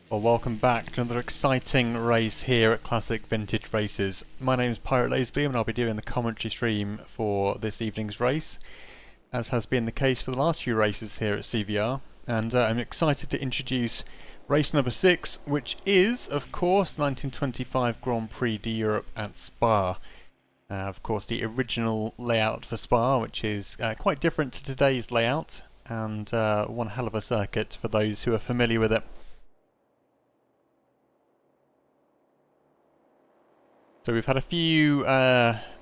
Well, welcome back to another exciting race here at Classic Vintage Races. My name is Pirate Laserbeam and I'll be doing the commentary stream for this evening's race, as has been the case for the last few races here at CVR. And I'm excited to introduce race number 6, which is, of course, the 1925 Grand Prix d'Europe at Spa. Of course, the original layout for Spa, which is quite different to today's layout, and one hell of a circuit for those who are familiar with it. So we've had a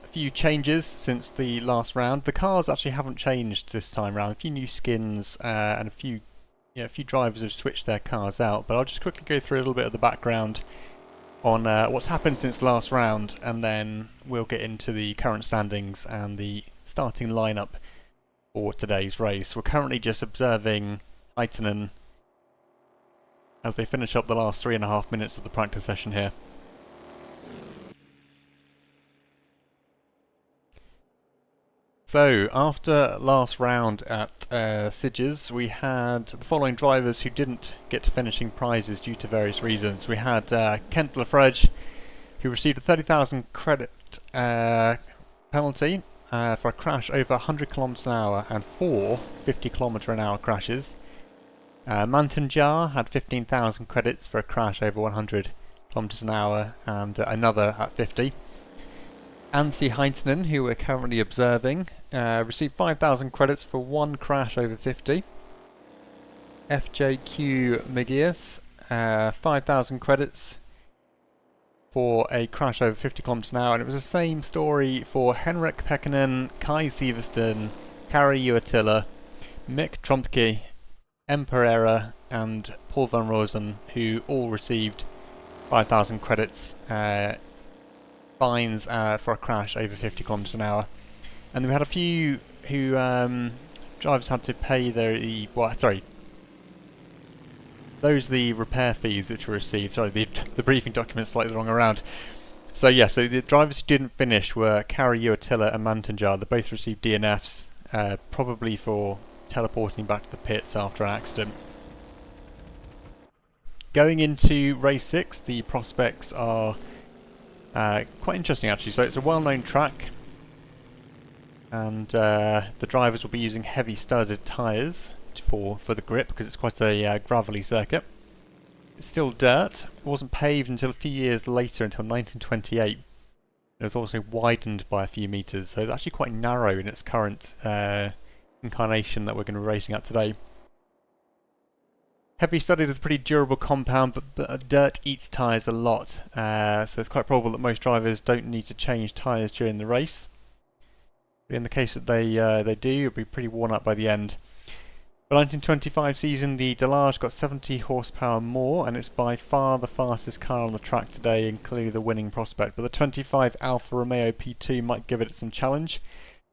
few changes since the last round. The cars actually haven't changed this time round. A few new skins and a few drivers have switched their cars out. But I'll just quickly go through a little bit of the background on what's happened since last round, and then we'll get into the current standings and the starting lineup for today's race. We're currently just observing Heitinen as they finish up the last 3.5 minutes of the practice session here. So, after last round at Sidges, we had the following drivers who didn't get to finishing prizes due to various reasons. We had Kent Lafrege, who received a 30,000 credit penalty for a crash over 100 km an hour and 4 50 km an hour crashes. Mantanjar had 15,000 credits for a crash over 100 km an hour and another at 50. Anssi Heitinen, who we're currently observing, received 5,000 credits for one crash over 50. FJQ Megias, 5,000 credits for a crash over 50 km an hour, and it was the same story for Henrik Pekkanen, Kai Siversten, Kari Uotila, Mick Trumpke, M. Pereira, and Paul van Rosen, who all received 5,000 credits. Fines for a crash over 50 km an hour, and then we had a few who drivers had to pay the repair fees which were received. Sorry, the briefing document's slightly the wrong around. So yeah, so the drivers who didn't finish were Kari Uotila and Mantanjar. They both received DNFs, probably for teleporting back to the pits after an accident. Going into race 6, the prospects are quite interesting actually. So it's a well-known track, and the drivers will be using heavy studded tyres for the grip because it's quite a gravelly circuit. It's still dirt. It wasn't paved until a few years later, until 1928. It was also widened by a few metres, so it's actually quite narrow in its current incarnation that we're going to be racing at today. Heavy studded is a pretty durable compound, but dirt eats tyres a lot, so it's quite probable that most drivers don't need to change tyres during the race. But in the case that they do, it'll be pretty worn up by the end. The 1925 season, the Delage got 70 horsepower more, and it's by far the fastest car on the track today, and clearly the winning prospect. But the 25 Alfa Romeo P2 might give it some challenge.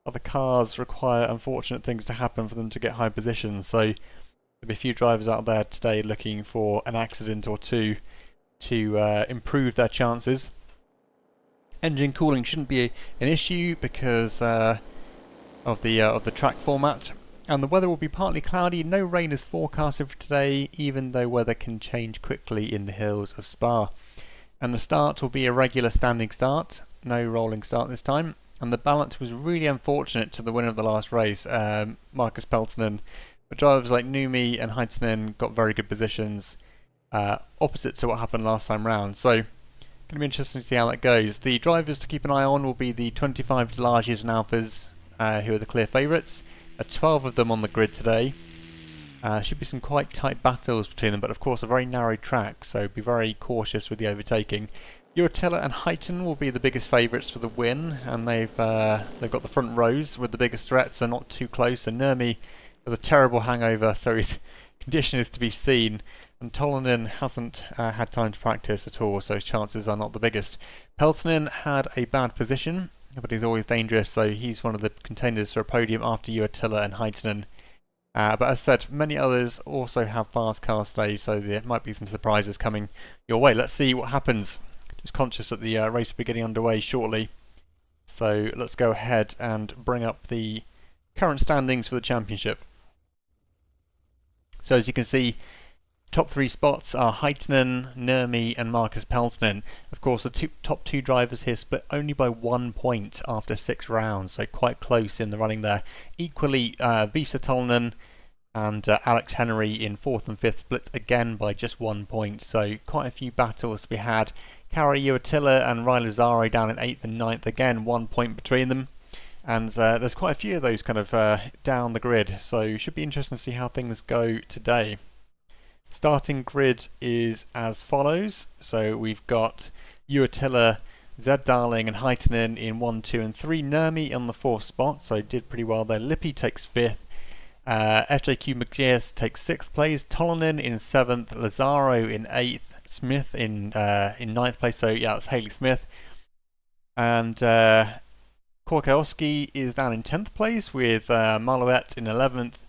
Other cars require unfortunate things to happen for them to get high positions, so there'll be a few drivers out there today looking for an accident or two to improve their chances. Engine cooling shouldn't be an issue because of the track format, and the weather will be partly cloudy. No rain is forecasted for today, even though weather can change quickly in the hills of Spa. And the start will be a regular standing start, no rolling start this time. And the balance was really unfortunate to the winner of the last race, Marcus Peltonen. But drivers like Numi and Heitinen got very good positions, opposite to what happened last time round. So, going to be interesting to see how that goes. The drivers to keep an eye on will be the 25 Delages and Alphas, who are the clear favourites. 12 of them on the grid today. Should be some quite tight battles between them, but of course a very narrow track, so be very cautious with the overtaking. Uotila and Heitinen will be the biggest favourites for the win, and they've got the front rows with the biggest threats, so not too close. And Nurmi with a terrible hangover, so his condition is to be seen, and Tolonen hasn't had time to practice at all, so his chances are not the biggest. Peltonen had a bad position, but he's always dangerous, so he's one of the contenders for a podium after Uotila and Heitinen. But as I said, many others also have fast cars today, so there might be some surprises coming your way. Let's see what happens. Just conscious that the race will be getting underway shortly, so let's go ahead and bring up the current standings for the championship. So as you can see, Top three spots are Heitinen, Nurmi and Marcus Peltonen. Of course, the top two drivers here split only by 1 point after 6 rounds, so quite close in the running there. Equally, Visa Tolnen and Alex Henry in 4th and 5th split again by just 1 point, so quite a few battles to be had. Kari Uotila and Riley Lazaro down in 8th and 9th, again 1 point between them. And there's quite a few of those kind of down the grid, so it should be interesting to see how things go today. Starting grid is as follows. So we've got Uotila, Zed Darling and Heitinen in 1, 2 and 3. Nurmi on the 4th spot, so did pretty well there. Lippi takes 5th. FJQ McGears takes 6th place. Tolonen in 7th. Lazaro in 8th. Smith in 9th place, so yeah, it's Haley Smith. And Korkowski is down in 10th place with Malouet in 11th,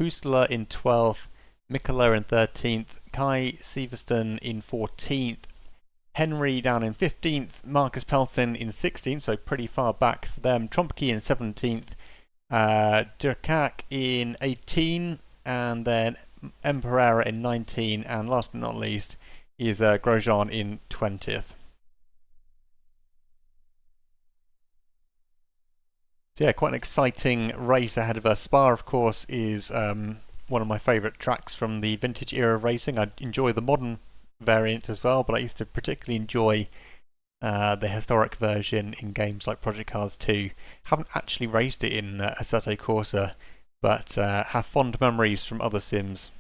Husler in 12th, Mikola in 13th, Kai Severston in 14th, Henry down in 15th, Marcus Pelton in 16th, so pretty far back for them, Trompke in 17th, Durkak in 18th, and then Emperera in 19th, and last but not least is Grosjean in 20th. So yeah, quite an exciting race ahead of us. Spa, of course, is one of my favourite tracks from the vintage era of racing. I enjoy the modern variant as well, but I used to particularly enjoy the historic version in games like Project Cars 2. Haven't actually raced it in Assetto Corsa, but have fond memories from other sims.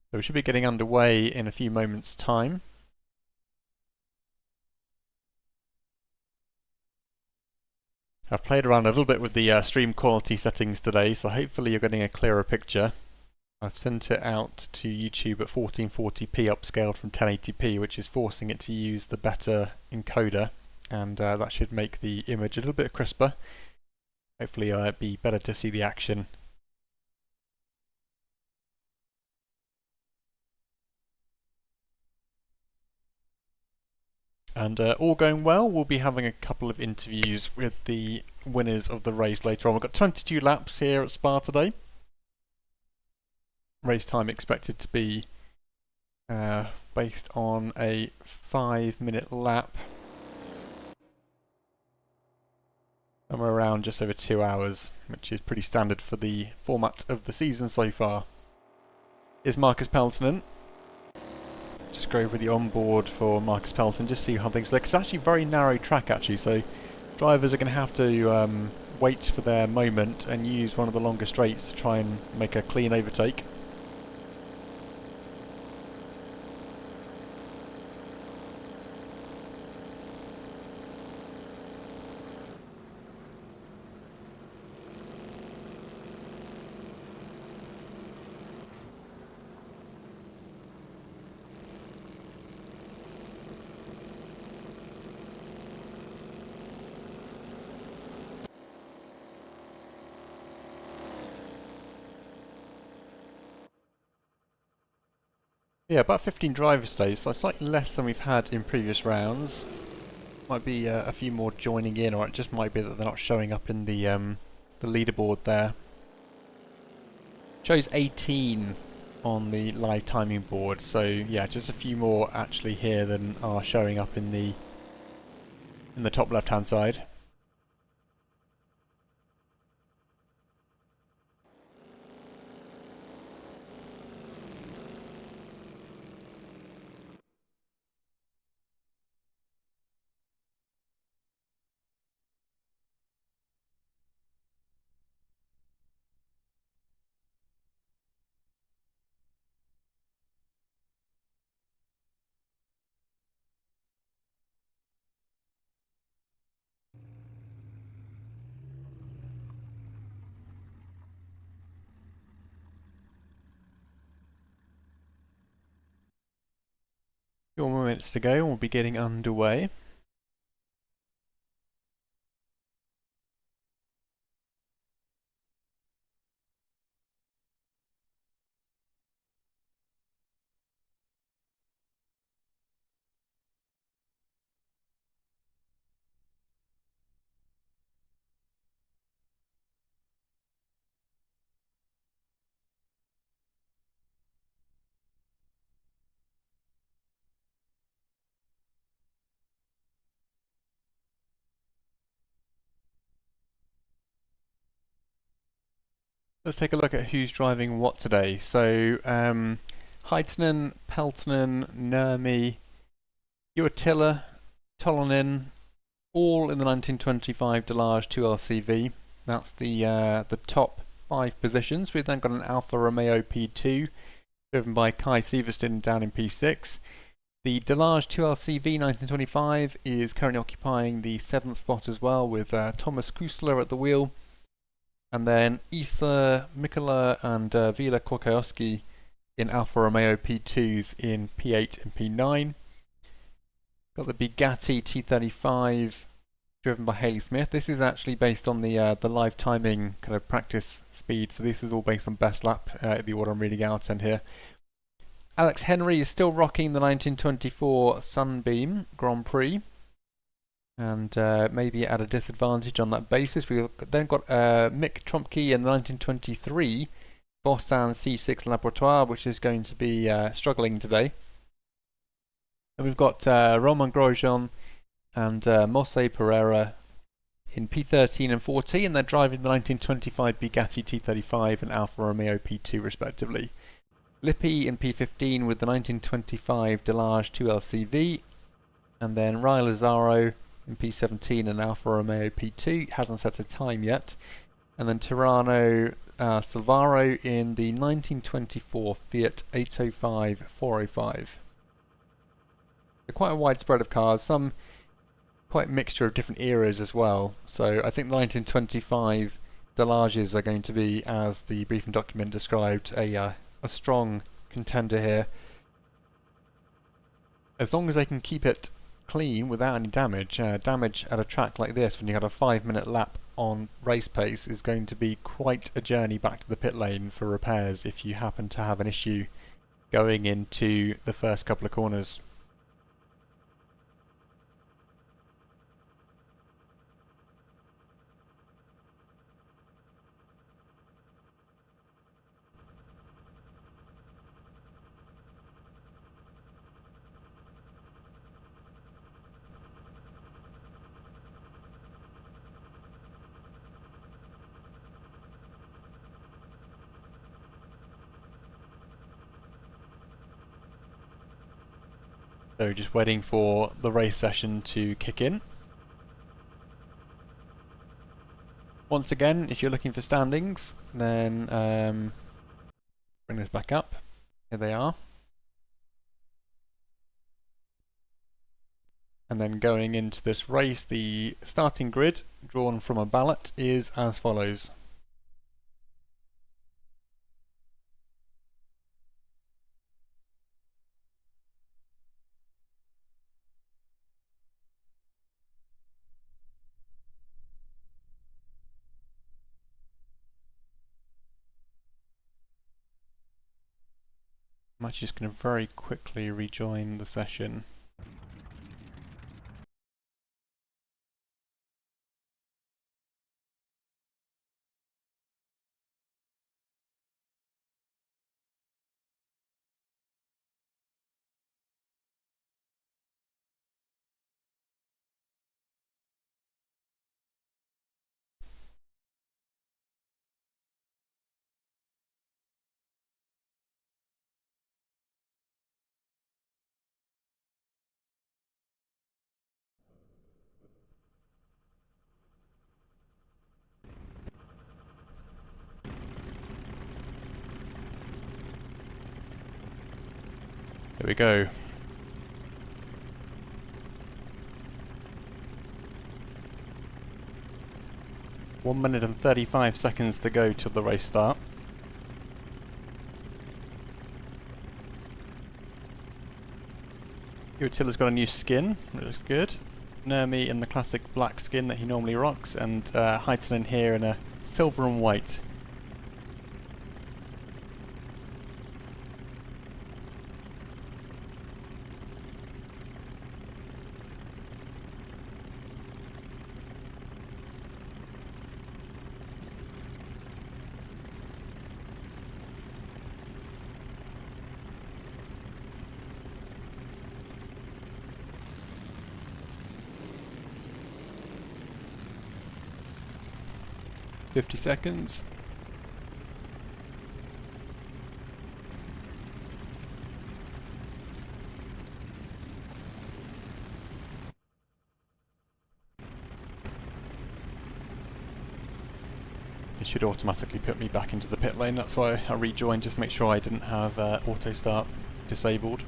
So we should be getting underway in a few moments' time. I've played around a little bit with the stream quality settings today, so hopefully you're getting a clearer picture. I've sent it out to YouTube at 1440p upscaled from 1080p, which is forcing it to use the better encoder, and that should make the image a little bit crisper. Hopefully it'll be better to see the action. And all going well, we'll be having a couple of interviews with the winners of the race later on. We've got 22 laps here at Spa today. Race time expected to be based on a 5-minute lap. Somewhere around just over 2 hours, which is pretty standard for the format of the season so far. Is Marcus Peltonen. Just go over the onboard for Marcus Pelton, just see how things look. It's actually a very narrow track actually, so drivers are going to have to wait for their moment and use one of the longer straights to try and make a clean overtake. Yeah, about 15 drivers today, so slightly less than we've had in previous rounds. Might be a few more joining in, or it just might be that they're not showing up in the leaderboard there. Shows 18 on the live timing board, so yeah, just a few more actually here than are showing up in the top left-hand side. A few more minutes to go and we'll be getting underway. Let's take a look at who's driving what today. So, Heitinen, Peltonen, Nurmi, Uotila, Tolonen, all in the 1925 Delage 2LCV. That's the top 5 positions. We've then got an Alfa Romeo P2, driven by Kai Severston down in P6. The Delage 2LCV 1925 is currently occupying the 7th spot as well, with Thomas Kusler at the wheel. And then Isa, Mikola and Vila Korkajowski in Alfa Romeo P2s in P8 and P9. Got the Bugatti T35 driven by Haley Smith. This is actually based on the live timing kind of practice speed, so this is all based on best lap, the order I'm reading out and here. Alex Henry is still rocking the 1924 Sunbeam Grand Prix, and maybe at a disadvantage on that basis. We've then got Mick Tromke in the 1923 Bossan C6 Laboratoire, which is going to be struggling today. And we've got Romain Grosjean and Mosse Pereira in P13 and 14. They're driving the 1925 Bugatti T35 and Alfa Romeo P2 respectively. Lippi in P15 with the 1925 Delage 2LCV, and then Rai Lazaro in P17 and Alfa Romeo P2, hasn't set a time yet. And then Tirano Silvaro in the 1924 Fiat 805 405. So quite a wide spread of cars, some quite a mixture of different eras as well. So I think the 1925 Delages are going to be, as the briefing document described, a strong contender here. As long as they can keep it clean without any damage. Damage at a track like this when you have a 5-minute lap on race pace is going to be quite a journey back to the pit lane for repairs if you happen to have an issue going into the first couple of corners. So just waiting for the race session to kick in. Once again, if you're looking for standings, then bring this back up. Here they are. And then going into this race, the starting grid drawn from a ballot is as follows. I'm actually just going to very quickly rejoin the session. There we go. One minute and 35 seconds to go till the race start. Uotila's got a new skin, it looks good. Nurmi in the classic black skin that he normally rocks, and Heitinen here in a silver and white. .50 seconds. It should automatically put me back into the pit lane, that's why I rejoined, just to make sure I didn't have auto start disabled.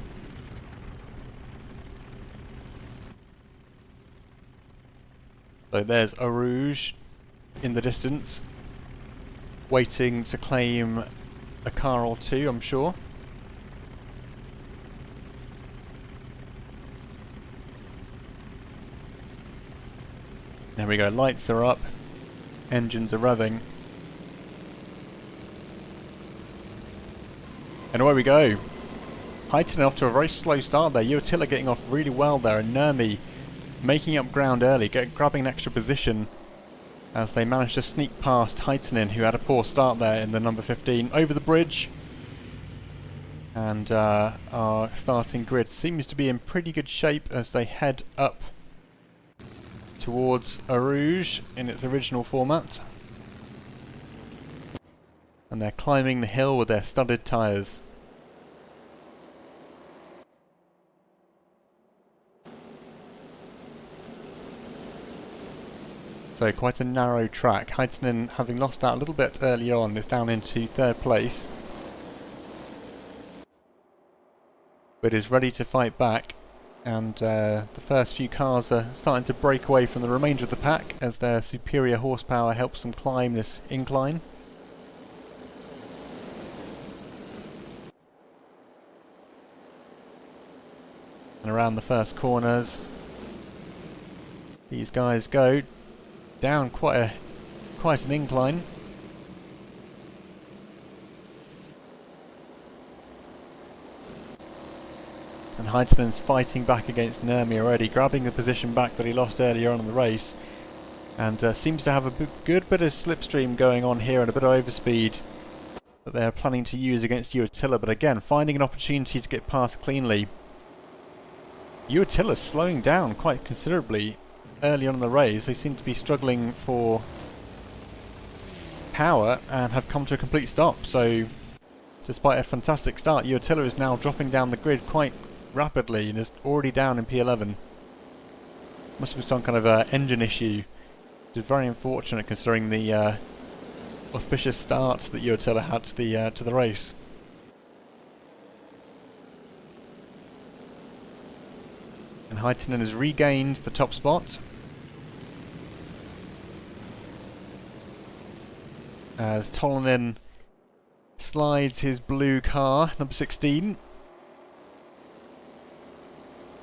So there's Eau Rouge in the distance, waiting to claim a car or two, I'm sure. There we go, lights are up, engines are revving. And away we go. Heitinen off to a very slow start there. Uatila getting off really well there, and Nurmi making up ground early, grabbing an extra position as they managed to sneak past Heitinen, who had a poor start there in the number 15. Over the bridge. And our starting grid seems to be in pretty good shape as they head up towards Eau Rouge in its original format. And they're climbing the hill with their studded tyres. So quite a narrow track. Heitinen, having lost out a little bit early on, is down into third place, but is ready to fight back. And the first few cars are starting to break away from the remainder of the pack as their superior horsepower helps them climb this incline. And around the first corners, these guys go down quite an incline. And Heitinen's fighting back against Nurmi already, grabbing the position back that he lost earlier on in the race. And seems to have a good bit of slipstream going on here and a bit of overspeed that they're planning to use against Uatila. But again, finding an opportunity to get past cleanly. Uatila's slowing down quite considerably early on in the race. They seem to be struggling for power and have come to a complete stop. So despite a fantastic start, Uatila is now dropping down the grid quite rapidly and is already down in P11. Must be some kind of engine issue, which is very unfortunate considering the auspicious start that Uatila had to the race. And Heitinen has regained the top spot as Tolonen slides his blue car, number 16,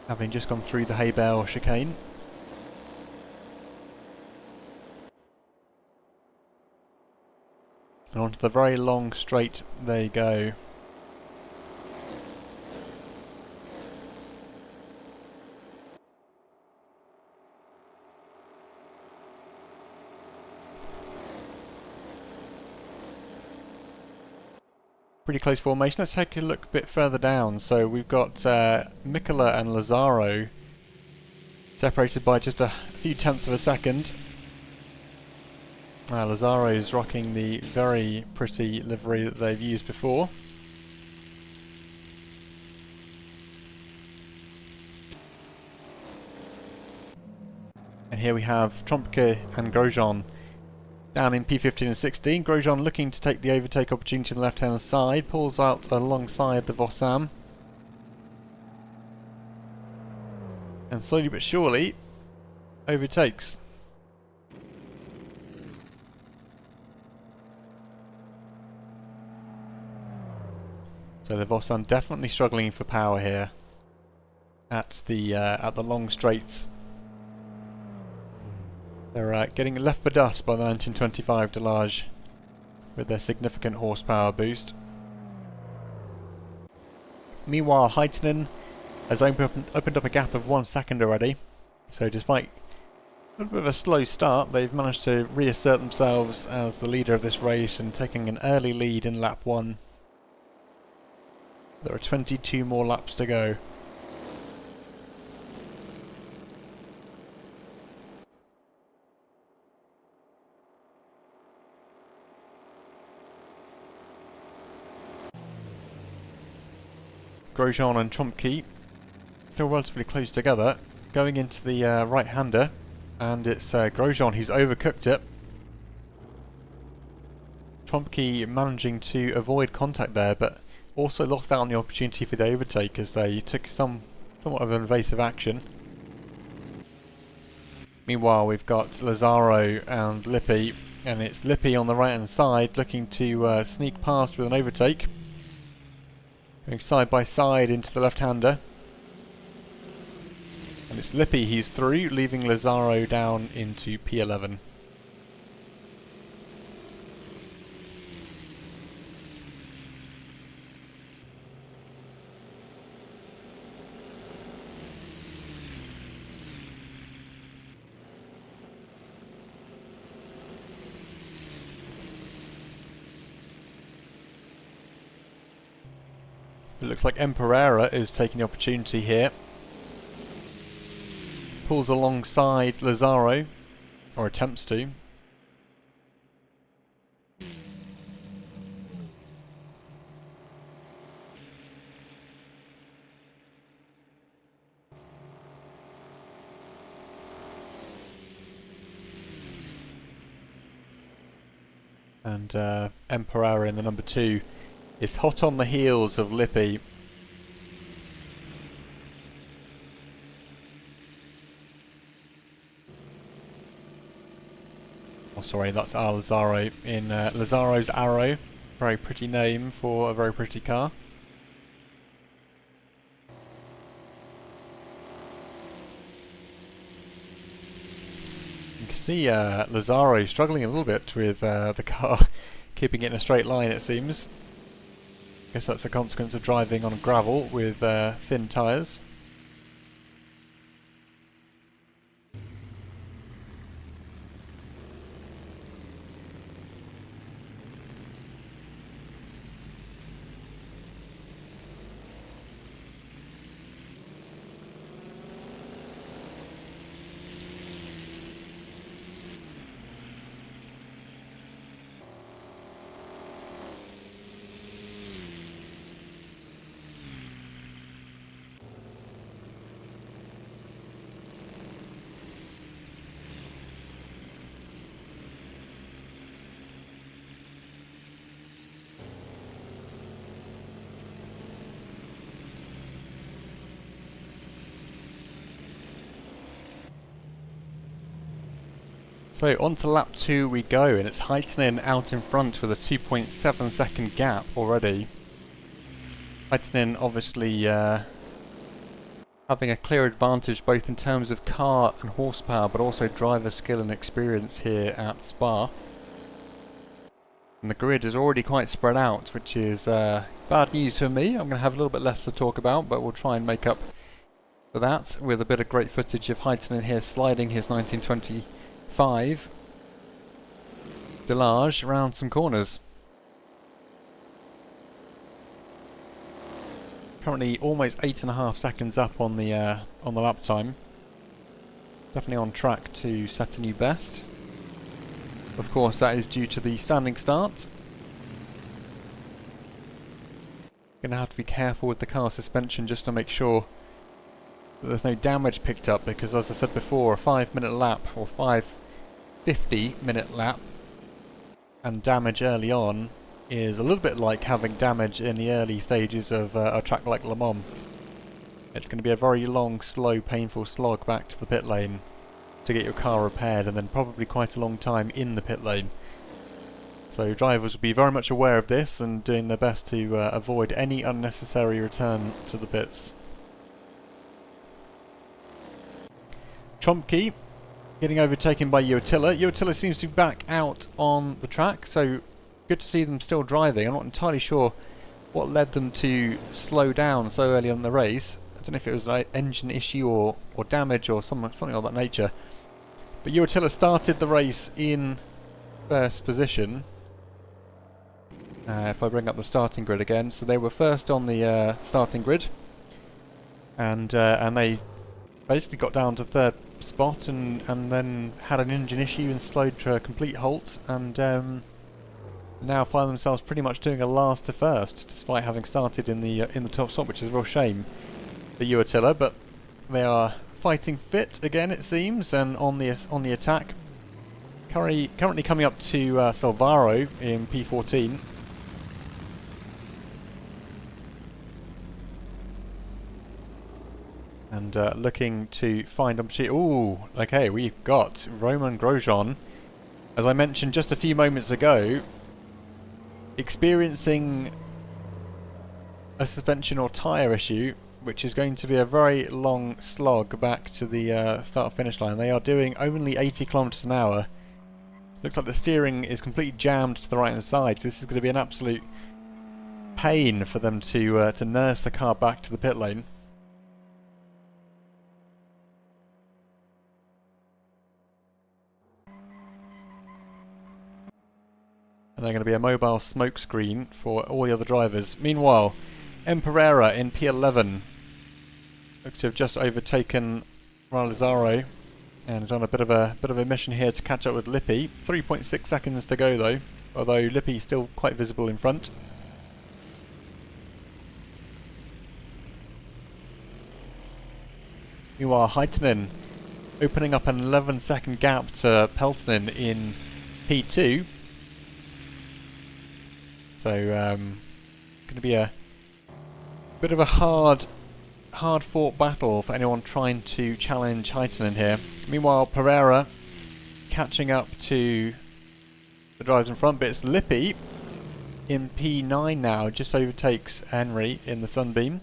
having just gone through the hay bale chicane. And onto the very long straight they go. Pretty close formation. Let's take a look a bit further down. So we've got Mikola and Lazzaro separated by just a few tenths of a second. Lazzaro is rocking the very pretty livery that they've used before. And here we have Trompe and Grosjean down in P15 and 16. Grosjean looking to take the overtake opportunity on the left-hand side, pulls out alongside the Vossam. And slowly but surely overtakes. So the Vossam definitely struggling for power here at the long straights. They're getting left for dust by the 1925 Delage with their significant horsepower boost. Meanwhile, Heitinen has opened up a gap of 1 second already. So despite a little bit of a slow start, they've managed to reassert themselves as the leader of this race and taking an early lead in lap 1. There are 22 more laps to go. Grosjean and Trompe still relatively close together, going into the right-hander, and it's Grosjean who's overcooked it. Tromke managing to avoid contact there, but also lost out on the opportunity for the overtake as they took somewhat of an evasive action. Meanwhile, we've got Lazzaro and Lippi, and it's Lippi on the right hand side looking to sneak past with an overtake. Going side by side into the left-hander. And it's Lippi who's through, leaving Lazzaro down into P11. It looks like Emperera is taking the opportunity here. Pulls alongside Lazzaro, or attempts to. And Emperera in the number 2 is hot on the heels of Lippi. Oh, sorry, that's our Lazzaro in Lazzaro's Arrow. Very pretty name for a very pretty car. You can see Lazzaro struggling a little bit with the car, keeping it in a straight line, it seems. Guess that's a consequence of driving on gravel with thin tyres. So on to lap 2 we go, and it's Heitinen out in front with a 2.7 second gap already. Heitinen obviously having a clear advantage both in terms of car and horsepower, but also driver skill and experience here at Spa. And the grid is already quite spread out, which is bad news for me. I'm going to have a little bit less to talk about, but we'll try and make up for that with a bit of great footage of Heitinen here sliding his 1925 Delage around some corners. Currently almost 8.5 seconds up on the lap time. Definitely on track to set a new best. Of course, that is due to the standing start. Gonna have to be careful with the car suspension just to make sure that there's no damage picked up, because as I said before, a 5-minute lap or 5:50-minute lap and damage early on is a little bit like having damage in the early stages of a track like Le Mans. It's going to be a very long, slow, painful slog back to the pit lane to get your car repaired, and then probably quite a long time in the pit lane. So drivers will be very much aware of this and doing their best to avoid any unnecessary return to the pits. Tromke getting overtaken by Uotila. Uotila seems to be back out on the track, so good to see them still driving. I'm not entirely sure what led them to slow down so early on in the race. I don't know if it was an engine issue or damage or something of that nature. But Uotila started the race in first position. If I bring up the starting grid again, so they were first on the starting grid, and they basically got down to third spot and then had an engine issue and slowed to a complete halt, and now find themselves pretty much doing a last to first, despite having started in the top spot, which is a real shame for Uotila. But they are fighting fit again, it seems, and on the attack, Currently coming up to Salvaro in P14. And looking to find opportunity. Ooh, okay, we've got Roman Grosjean, as I mentioned just a few moments ago, experiencing a suspension or tyre issue, which is going to be a very long slog back to the start-finish line. They are doing only 80 kilometers an hour. Looks like the steering is completely jammed to the right-hand side, so this is going to be an absolute pain for them to nurse the car back to the pit lane. And they're going to be a mobile smoke screen for all the other drivers. Meanwhile, M. Pereira in P11 looks to have just overtaken Ralizaro and done a bit of a mission here to catch up with Lippi. 3.6 seconds to go though, although Lippi is still quite visible in front. Meanwhile, Heitinen opening up an 11-second gap to Peltonen in P2. So, going to be a bit of a hard-fought battle for anyone trying to challenge Heitinen here. Meanwhile, Pereira catching up to the drivers in front, but it's Lippi in P9 now, just overtakes Henry in the Sunbeam.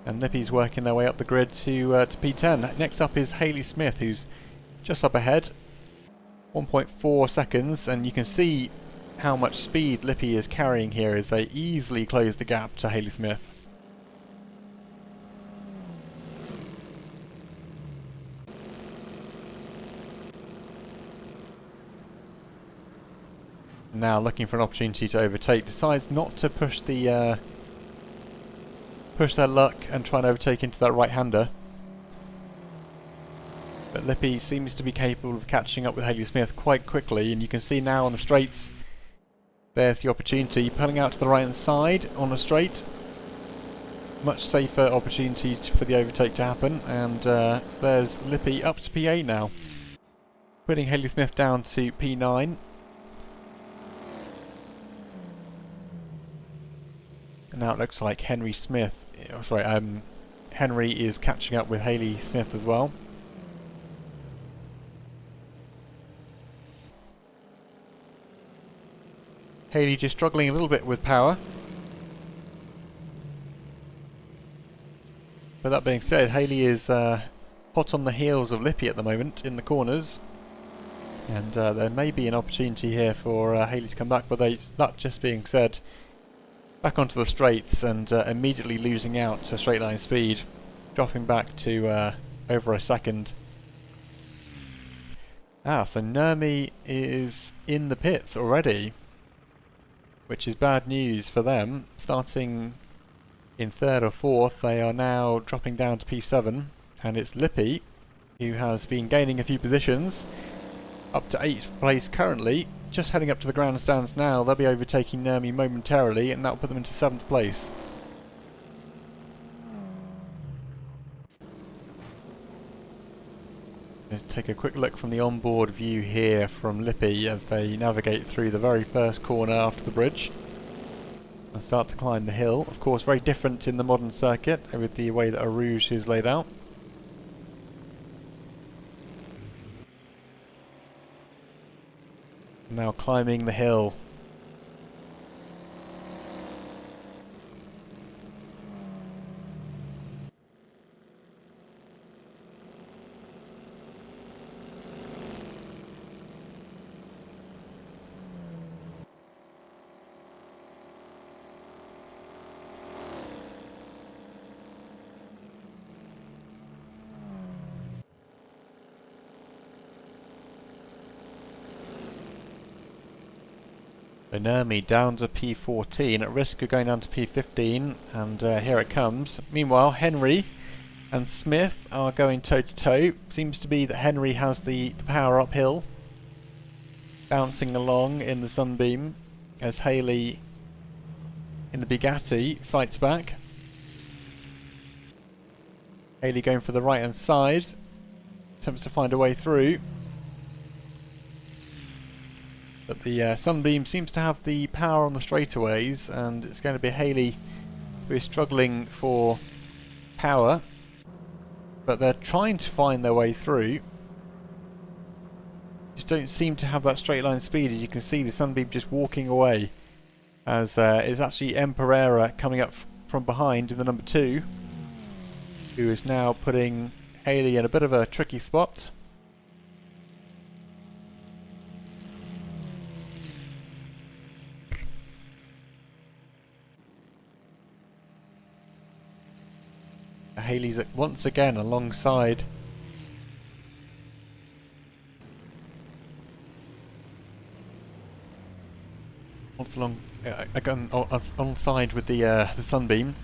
And Lippi's working their way up the grid to P10. Next up is Haley Smith, who's just up ahead, 1.4 seconds, and you can see how much speed Lippi is carrying here as they easily close the gap to Haley Smith. Now looking for an opportunity to overtake, decides not to push the push their luck and try and overtake into that right-hander. But Lippi seems to be capable of catching up with Haley Smith quite quickly, and you can see now on the straights there's the opportunity, pulling out to the right-hand side on a straight. Much safer opportunity for the overtake to happen, and there's Lippi up to P8 now, putting Haley Smith down to P9. And now it looks like Henry is catching up with Haley Smith as well. Haley just struggling a little bit with power. But that being said, Haley is hot on the heels of Lippi at the moment in the corners. And there may be an opportunity here for Haley to come back, but that just being said, back onto the straights and immediately losing out to straight line speed, dropping back to over a second. So Nurmi is in the pits already, which is bad news for them. Starting in third or fourth, they are now dropping down to P7, and it's Lippi who has been gaining a few positions, up to 8th place currently, just heading up to the grandstands now. They'll be overtaking Nurmi momentarily, and that'll put them into 7th place. Let's take a quick look from the onboard view here from Lippi as they navigate through the very first corner after the bridge and start to climb the hill. Of course, very different in the modern circuit with the way that a Rouge is laid out. Now climbing the hill. Nurmi down to P14, at risk of going down to P15, and here it comes. Meanwhile, Henry and Smith are going toe to toe. Seems to be that Henry has the power uphill, bouncing along in the Sunbeam as Haley in the Bugatti fights back. Haley going for the right hand side, attempts to find a way through. But the Sunbeam seems to have the power on the straightaways, and it's going to be Haley who is struggling for power. But they're trying to find their way through. Just don't seem to have that straight line speed. As you can see, the Sunbeam just walking away. As it's actually Emperera coming up from behind in the number 2, who is now putting Haley in a bit of a tricky spot. Haley's once again alongside alongside with the Sunbeam,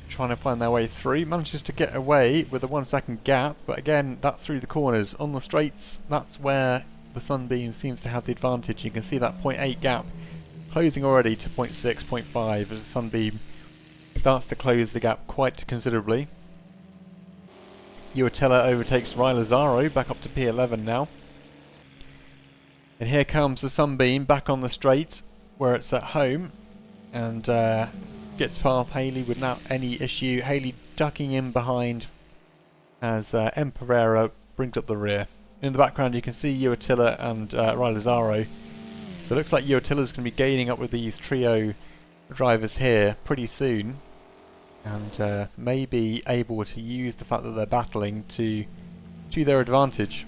trying to find their way through. Manages to get away with a 1 second gap, but again that's through the corners. On the straights, that's where the Sunbeam seems to have the advantage. You can see that 0.8 gap closing already to 0.6, 0.5 as the Sunbeam starts to close the gap quite considerably. Uatilla overtakes Rilazaro, back up to P11 now. And here comes the Sunbeam back on the straight where it's at home, and gets past Haley without any issue. Haley ducking in behind as Emperera brings up the rear. In the background you can see Uatilla and Rilazaro. So it looks like Uatilla's going to be gaining up with these trio drivers here pretty soon, and may be able to use the fact that they're battling to their advantage.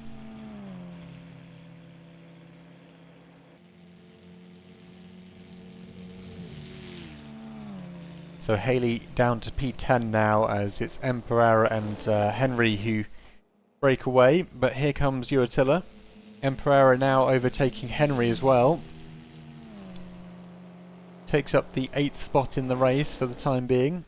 So Haley down to P10 now, as it's Emperera and Henry who break away, but here comes Uatilla. Emperera now overtaking Henry as well. Takes up the 8th spot in the race for the time being.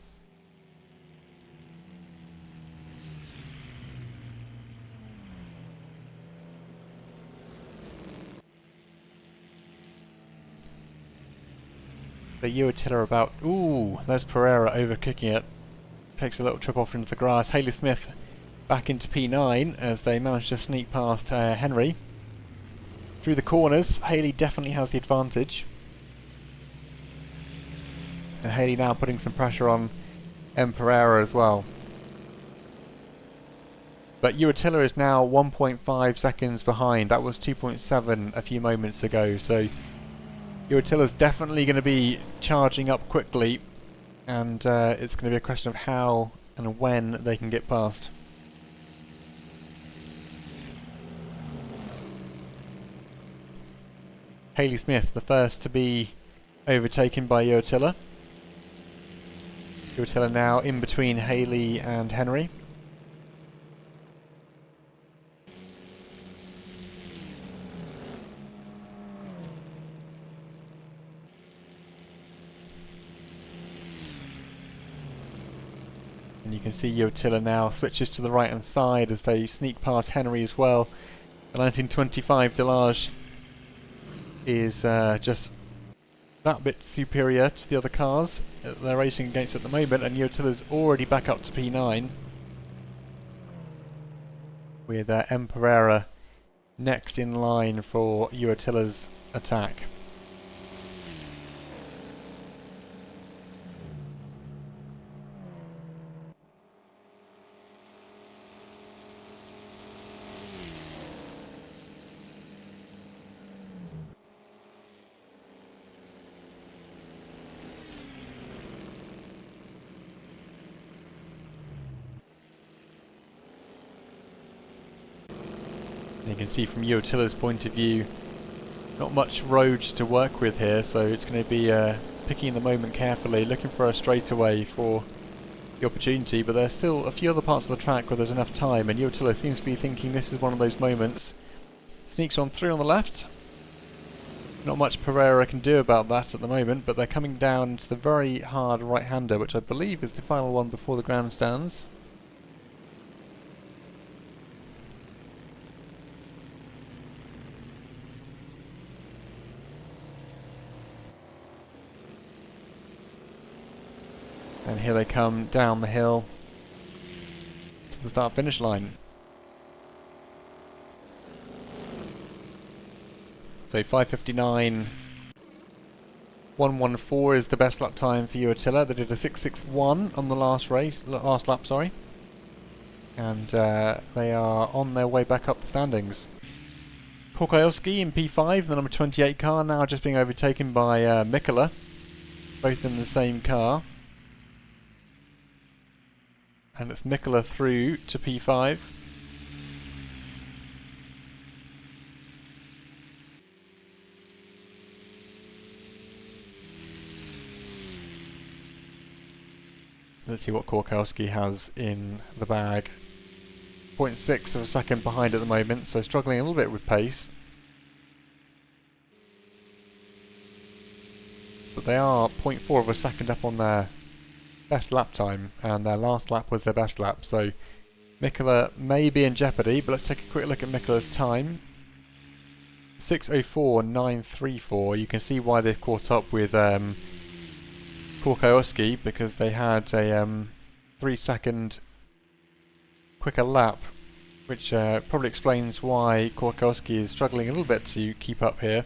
But Uatilla about... Ooh, there's Pereira overcooking it. Takes a little trip off into the grass. Haley Smith back into P9 as they manage to sneak past Henry. Through the corners, Haley definitely has the advantage. And Haley now putting some pressure on Emperera as well. But Uatilla is now 1.5 seconds behind. That was 2.7 a few moments ago, so Uatilla's definitely going to be charging up quickly, and it's going to be a question of how and when they can get past. Haley Smith, the first to be overtaken by Uatilla. Uatilla now in between Haley and Henry. And you can see Uatilla now switches to the right hand side as they sneak past Henry as well. The 1925 Delage is just that bit superior to the other cars that they're racing against at the moment, and Uatilla's already back up to P9 with Emperera next in line for Uatilla's attack. You can see from Uatilla's point of view, not much roads to work with here, so it's going to be picking the moment carefully, looking for a straightaway for the opportunity, but there's still a few other parts of the track where there's enough time, and Uatilla seems to be thinking this is one of those moments. Sneaks on through on the left. Not much Pereira can do about that at the moment, but they're coming down to the very hard right-hander, which I believe is the final one before the grandstands. And here they come down the hill to the start finish line. So 5:59. 1:14 is the best lap time for Uatilla. They did a 6:61 on the last lap, sorry. And they are on their way back up the standings. Korkajowski in P5, the number 28 car, now just being overtaken by Mikkola, both in the same car. And it's Mikkola through to P5. Let's see what Korkajowski has in the bag. 0.6 of a second behind at the moment, so struggling a little bit with pace. But they are 0.4 of a second up on their best lap time, and their last lap was their best lap, so Mikkola may be in jeopardy, but let's take a quick look at Mikkola's time. 6:04.934. You can see why they've caught up with Korkajowski, because they had a 3-second quicker lap, which probably explains why Korkajowski is struggling a little bit to keep up here.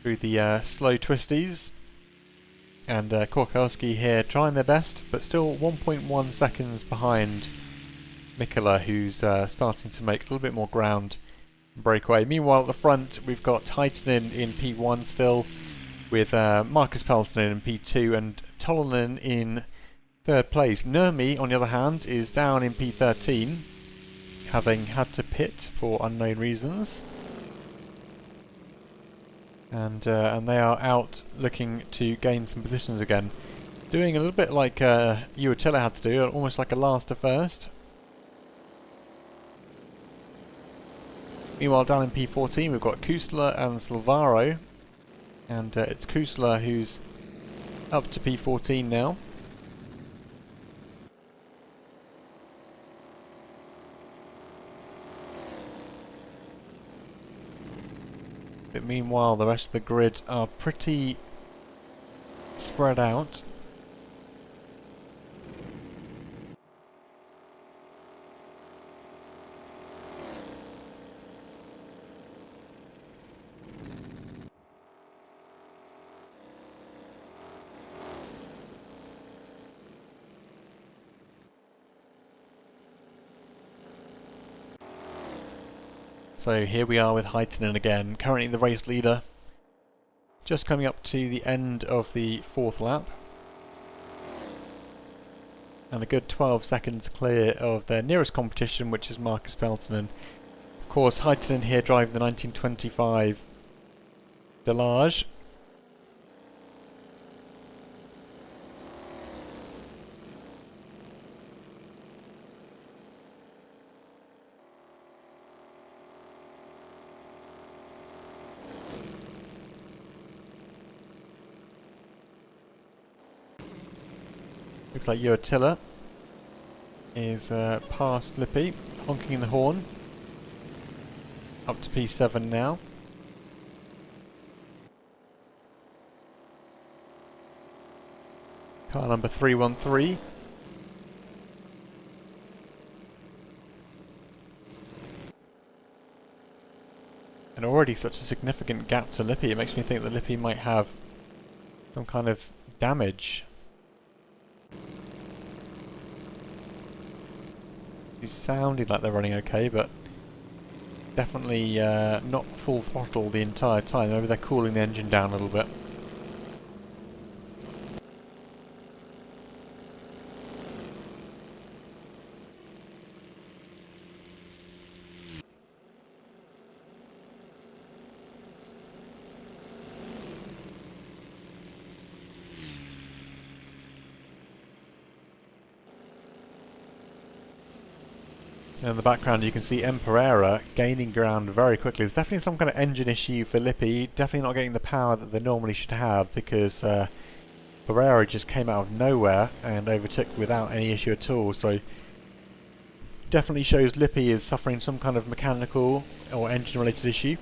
Through the slow twisties, and Korkajowski here trying their best, but still 1.1 seconds behind Mikkola, who's starting to make a little bit more ground and break away. Meanwhile, at the front, we've got Heitinen in P1 still, with Marcus Peltonen in P2 and Tolonen in third place. Nurmi, on the other hand, is down in P13, having had to pit for unknown reasons. And they are out looking to gain some positions again. Doing a little bit like Uatilla had to do, almost like a last to first. Meanwhile, down in P14 we've got Kusler and Silvaro. And it's Kusler who's up to P14 now. But meanwhile, the rest of the grid are pretty spread out. So here we are with Heitinen again, currently the race leader, just coming up to the end of the fourth lap, and a good 12 seconds clear of their nearest competition, which is Marcus Peltonen. Of course, Heitinen here driving the 1925 Delage. Looks like Uatilla is past Lippi, honking the horn. Up to P7 now. Car number 313. And already such a significant gap to Lippi. It makes me think that Lippi might have some kind of damage. It's sounding like they're running okay, but definitely not full throttle the entire time. Maybe they're cooling the engine down a little bit. In the background you can see Emperera gaining ground very quickly. There's definitely some kind of engine issue for Lippi, definitely not getting the power that they normally should have, because Pereira just came out of nowhere and overtook without any issue at all, so definitely shows Lippi is suffering some kind of mechanical or engine related issue.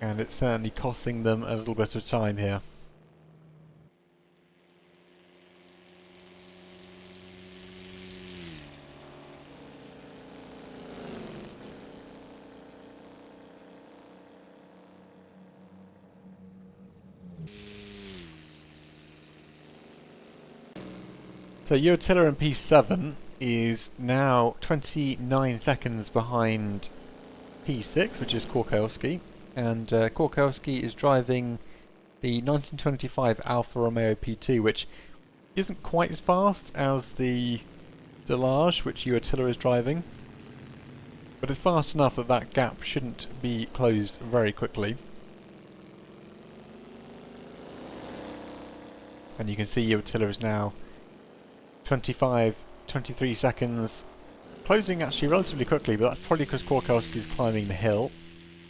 and it's certainly costing them a little bit of time here. So Eurotiller in P7 is now 29 seconds behind P6, which is Korkowski, and Korkowski is driving the 1925 Alfa Romeo P2, which isn't quite as fast as the Delage, which Eurotiller is driving, but it's fast enough that that gap shouldn't be closed very quickly. And you can see Eurotiller is now 23 seconds, closing actually relatively quickly, but that's probably because Korkowski is climbing the hill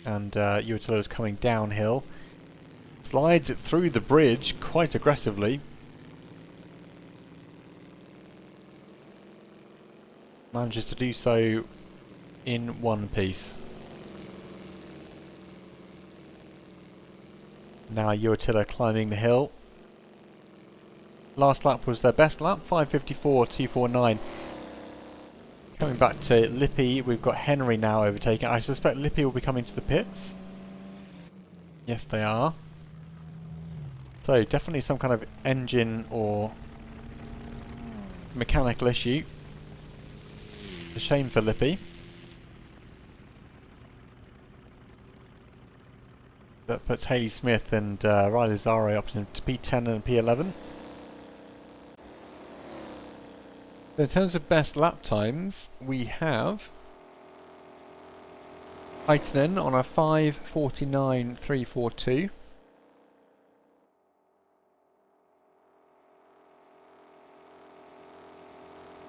and Eurotiller is coming downhill. Slides it through the bridge quite aggressively. Manages to do so in one piece. Now Eurotiller climbing the hill. Last lap was their best lap, 5:54.249. Coming back to Lippi, we've got Henry now overtaking. I suspect Lippi will be coming to the pits. Yes, they are. So definitely some kind of engine or mechanical issue. A shame for Lippi. That puts Haley Smith and Riley Zaro up into P10 and P11. In terms of best lap times, we have Aitanen on a 5:49.342.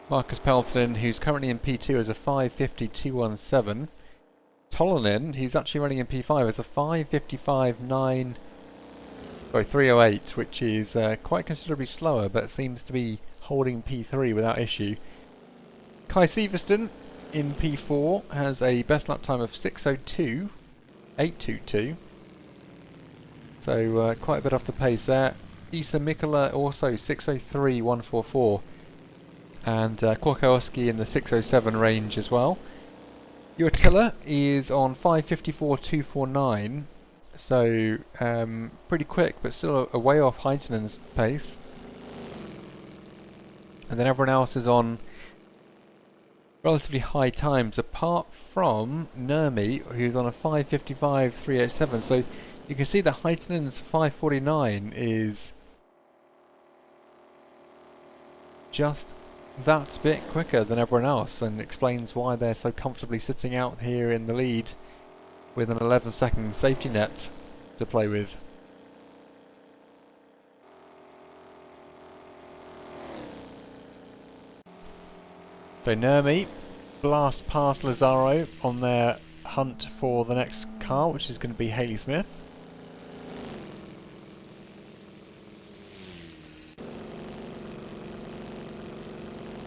Marcus Peltonen, who's currently in P2, has a 5:50.217. Tolonen, who's actually running in P5, has a 308, which is quite considerably slower, but seems to be holding P3 without issue. Kai Severston in P4 has a best lap time of 6:02.822. So quite a bit off the pace there. Isa Mikkola also 6:03.144. And Korkowski in the 6:07 range as well. Eurotiller is on 5:54.249. So pretty quick, but still a way off Heitinen's pace. And then everyone else is on relatively high times, apart from Nurmi, who's on a 5:55.387. So you can see that Heitinen's 5:49 is just that bit quicker than everyone else, and explains why they're so comfortably sitting out here in the lead with an 11-second safety net to play with. So Nurmi blast past Lazaro on their hunt for the next car, which is going to be Haley Smith.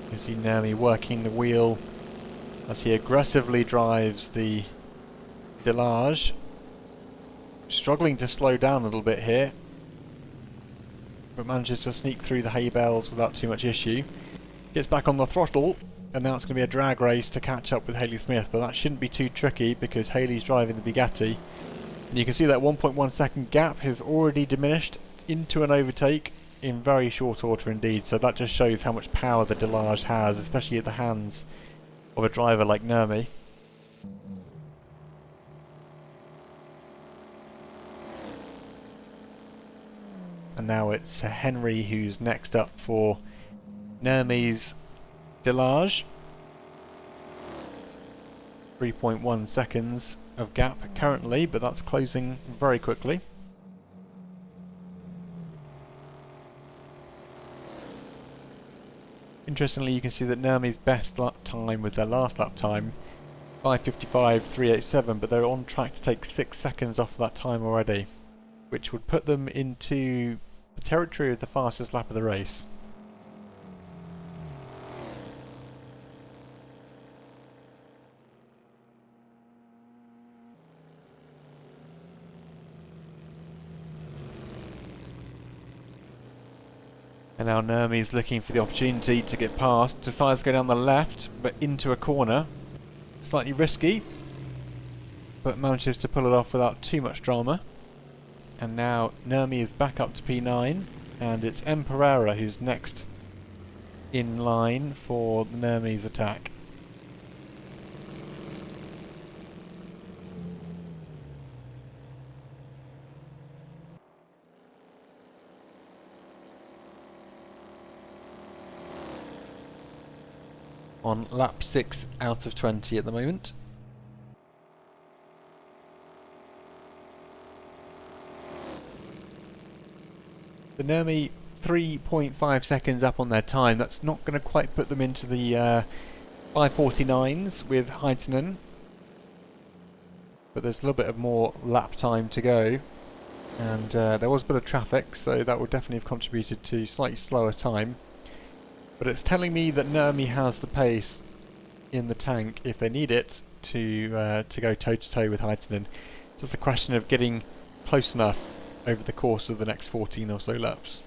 You can see Nurmi working the wheel as he aggressively drives the Delage. Struggling to slow down a little bit here, but manages to sneak through the hay bales without too much issue. Gets back on the throttle, and now it's going to be a drag race to catch up with Haley Smith, but that shouldn't be too tricky because Haley's driving the Bugatti. And you can see that 1.1 second gap has already diminished into an overtake in very short order indeed, so that just shows how much power the Delage has, especially at the hands of a driver like Nurmi. And now it's Henry who's next up for Nurmi's Delage. 3.1 seconds of gap currently, but that's closing very quickly. Interestingly, you can see that Nurmi's best lap time was their last lap time, 5:55.387, but they're on track to take 6 seconds off that time already, which would put them into the territory of the fastest lap of the race. And now Nurmi's looking for the opportunity to get past. Decides to go down the left, but into a corner. Slightly risky, but manages to pull it off without too much drama. And now Nurmi is back up to P9, and it's Pereira who's next in line for Nurmi's attack. On lap 6 out of 20 at the moment. The Nurmi 3.5 seconds up on their time. That's not going to quite put them into the 5:49s with Heitinen, but there's a little bit of more lap time to go, and there was a bit of traffic, so that would definitely have contributed to slightly slower time. But it's telling me that Nurmi has the pace in the tank if they need it to go toe-to-toe with Heitinen. Just a question of getting close enough over the course of the next 14 or so laps.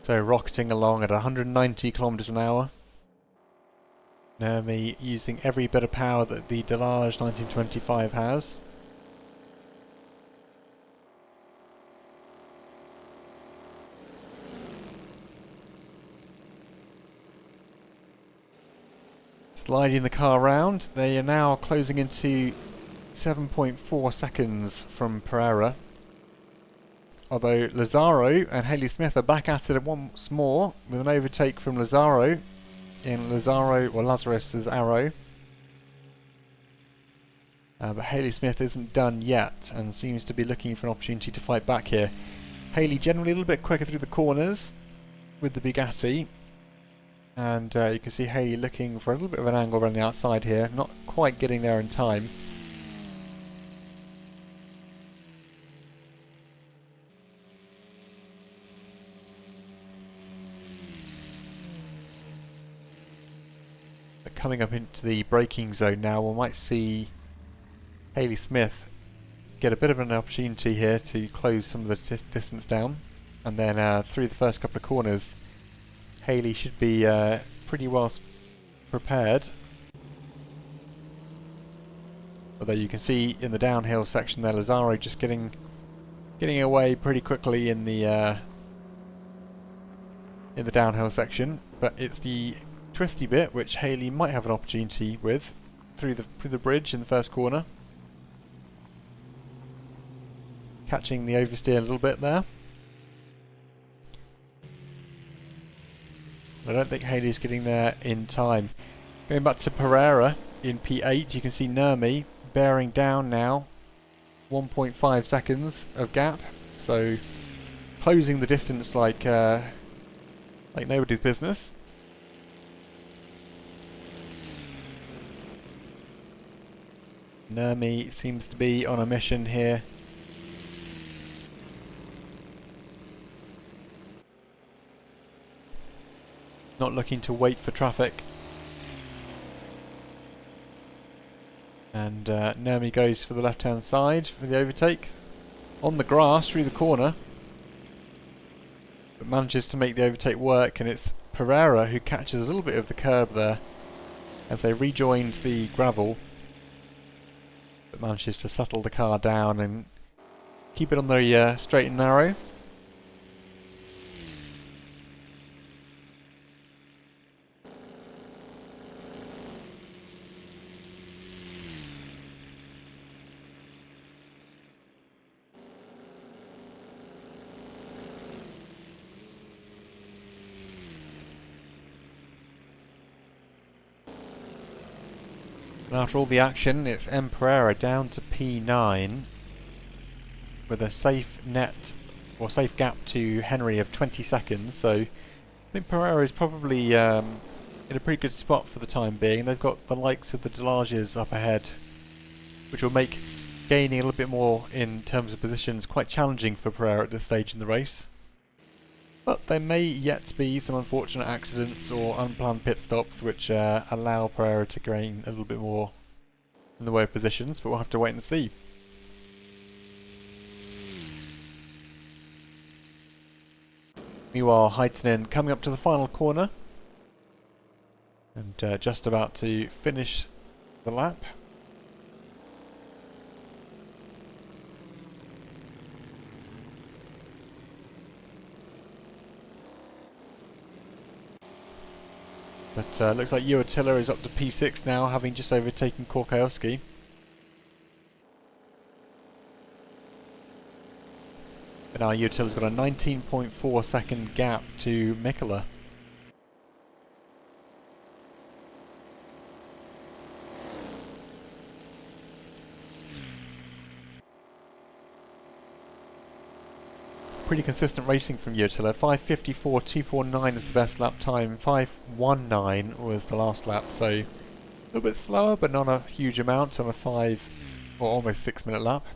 So rocketing along at 190 kilometers an hour. Nurmi using every bit of power that the Delage 1925 has. Sliding the car round. They are now closing into 7.4 seconds from Pereira. Although Lazaro and Haley Smith are back at it once more with an overtake from Lazaro in Lazarus's arrow. But Haley Smith isn't done yet and seems to be looking for an opportunity to fight back here. Haley generally a little bit quicker through the corners with the Bugatti. And you can see Haley looking for a little bit of an angle around the outside here, not quite getting there in time. Coming up into the braking zone now, we might see Haley Smith get a bit of an opportunity here to close some of the distance down, and then through the first couple of corners Haley should be pretty well prepared. Although you can see in the downhill section there Lazaro just getting away pretty quickly in the downhill section, but it's the twisty bit which Haley might have an opportunity with through the bridge in the first corner. Catching the oversteer a little bit there. I don't think Haley's getting there in time. Going back to Pereira in P8, you can see Nurmi bearing down now. 1.5 seconds of gap, so closing the distance like nobody's business. Nurmi seems to be on a mission here. Not looking to wait for traffic. And Nurmi goes for the left-hand side for the overtake. On the grass through the corner. But manages to make the overtake work, and it's Pereira who catches a little bit of the curb there as they rejoined the gravel. But manages to settle the car down and keep it on the straight and narrow. And after all the action, it's Pereira down to P9 with a safe gap to Henry of 20 seconds. So I think Pereira is probably in a pretty good spot for the time being. They've got the likes of the Delages up ahead, which will make gaining a little bit more in terms of positions quite challenging for Pereira at this stage in the race. But there may yet be some unfortunate accidents or unplanned pit stops which allow Pereira to gain a little bit more in the way of positions, but we'll have to wait and see. Meanwhile, Heitinen coming up to the final corner and just about to finish the lap. But looks like Uatila is up to P6 now, having just overtaken Korkajowski. But now Uatila's got a 19.4 second gap to Mikkola. Pretty consistent racing from Uatila. 5:54.249 is the best lap time. 5:19 was the last lap, so a little bit slower, but not a huge amount on a 5 or almost 6 minute lap.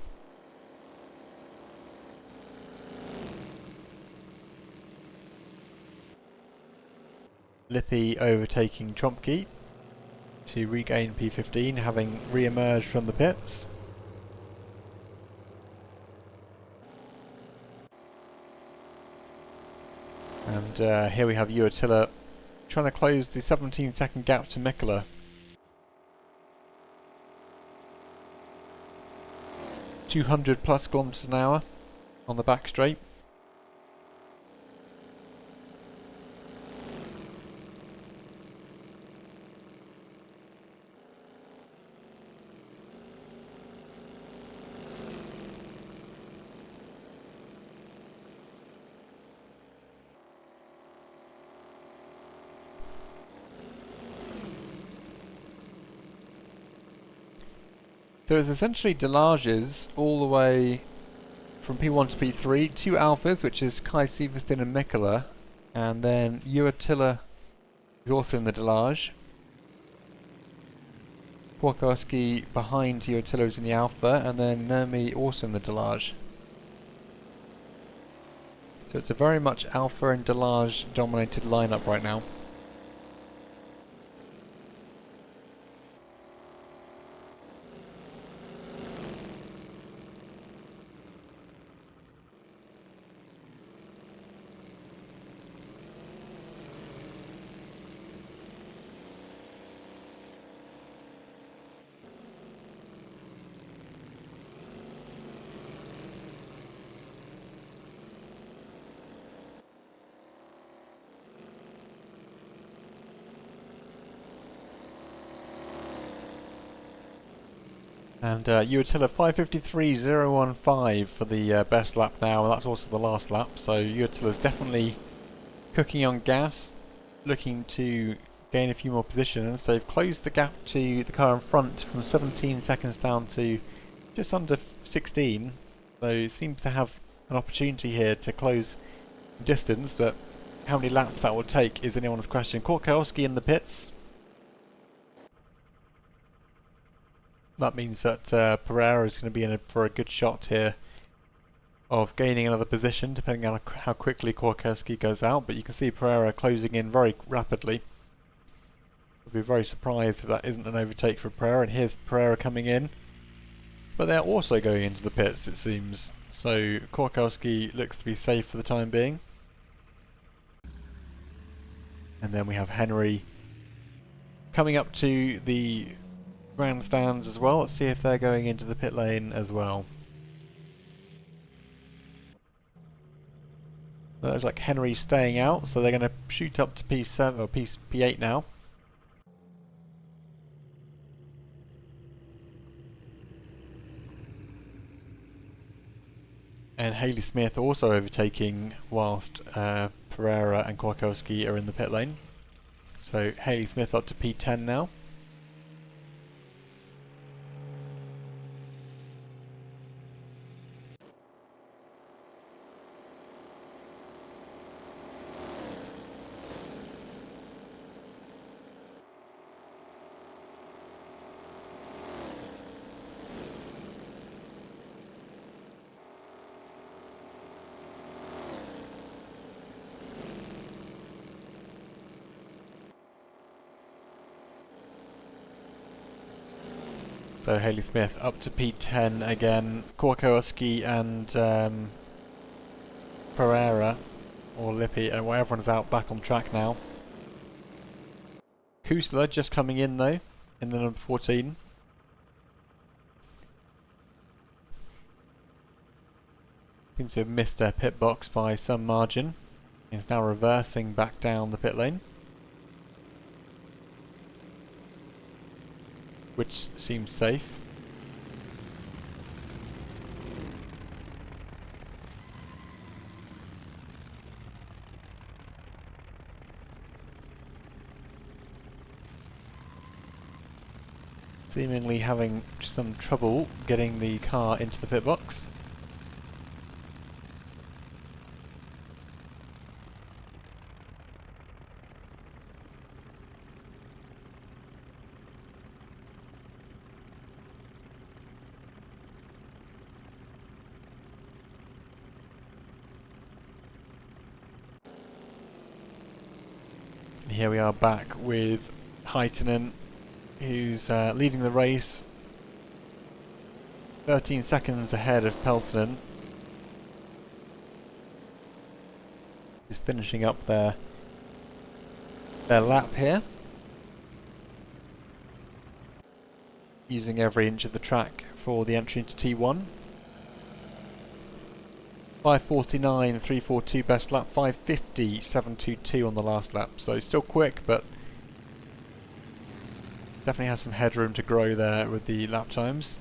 Lippi overtaking Trumpke to regain P15, having re-emerged from the pits. And here we have Uatila trying to close the 17-second gap to Mikkola. 200 plus kilometers an hour on the back straight. So it's essentially Delages all the way from P1 to P3, 2 Alphas, which is Kai Sivertsen and Mikkola, and then Uatila is also in the Delage. Korkajowski behind Uatila is in the Alpha, and then Nurmi also in the Delage. So it's a very much Alpha and Delage dominated lineup right now. And Uatila 5:53.015 for the best lap now, and that's also the last lap. So Uatila's definitely cooking on gas, looking to gain a few more positions. They've closed the gap to the car in front from 17 seconds down to just under 16. So it seems to have an opportunity here to close distance, but how many laps that will take is anyone's question. Korkajowski in the pits. That means that Pereira is going to be in for a good shot here of gaining another position, depending on how quickly Korkajowski goes out. But you can see Pereira closing in very rapidly. I'd be very surprised if that isn't an overtake for Pereira. And here's Pereira coming in. But they're also going into the pits, it seems. So Korkajowski looks to be safe for the time being. And then we have Henry coming up to the grandstands as well. Let's see if they're going into the pit lane as well. Looks like Henry's staying out, so they're going to shoot up to P7 or P8 now. And Haley Smith also overtaking whilst Pereira and Korkajowski are in the pit lane. So Haley Smith up to P10 now. So Haley Smith up to P10 again. Korkowski and Pereira, or Lippi, and everyone's out back on track now. Kusler just coming in though, in the number 14. Seem to have missed their pit box by some margin. Is now reversing back down the pit lane, which seems safe. Seemingly having some trouble getting the car into the pit box. Here we are back with Heitinen, who's leading the race, 13 seconds ahead of Peltonen. He's finishing up their lap here, using every inch of the track for the entry into T1. 5:49, 3:42 best lap, 5:50, 7:22 on the last lap. So still quick, but definitely has some headroom to grow there with the lap times.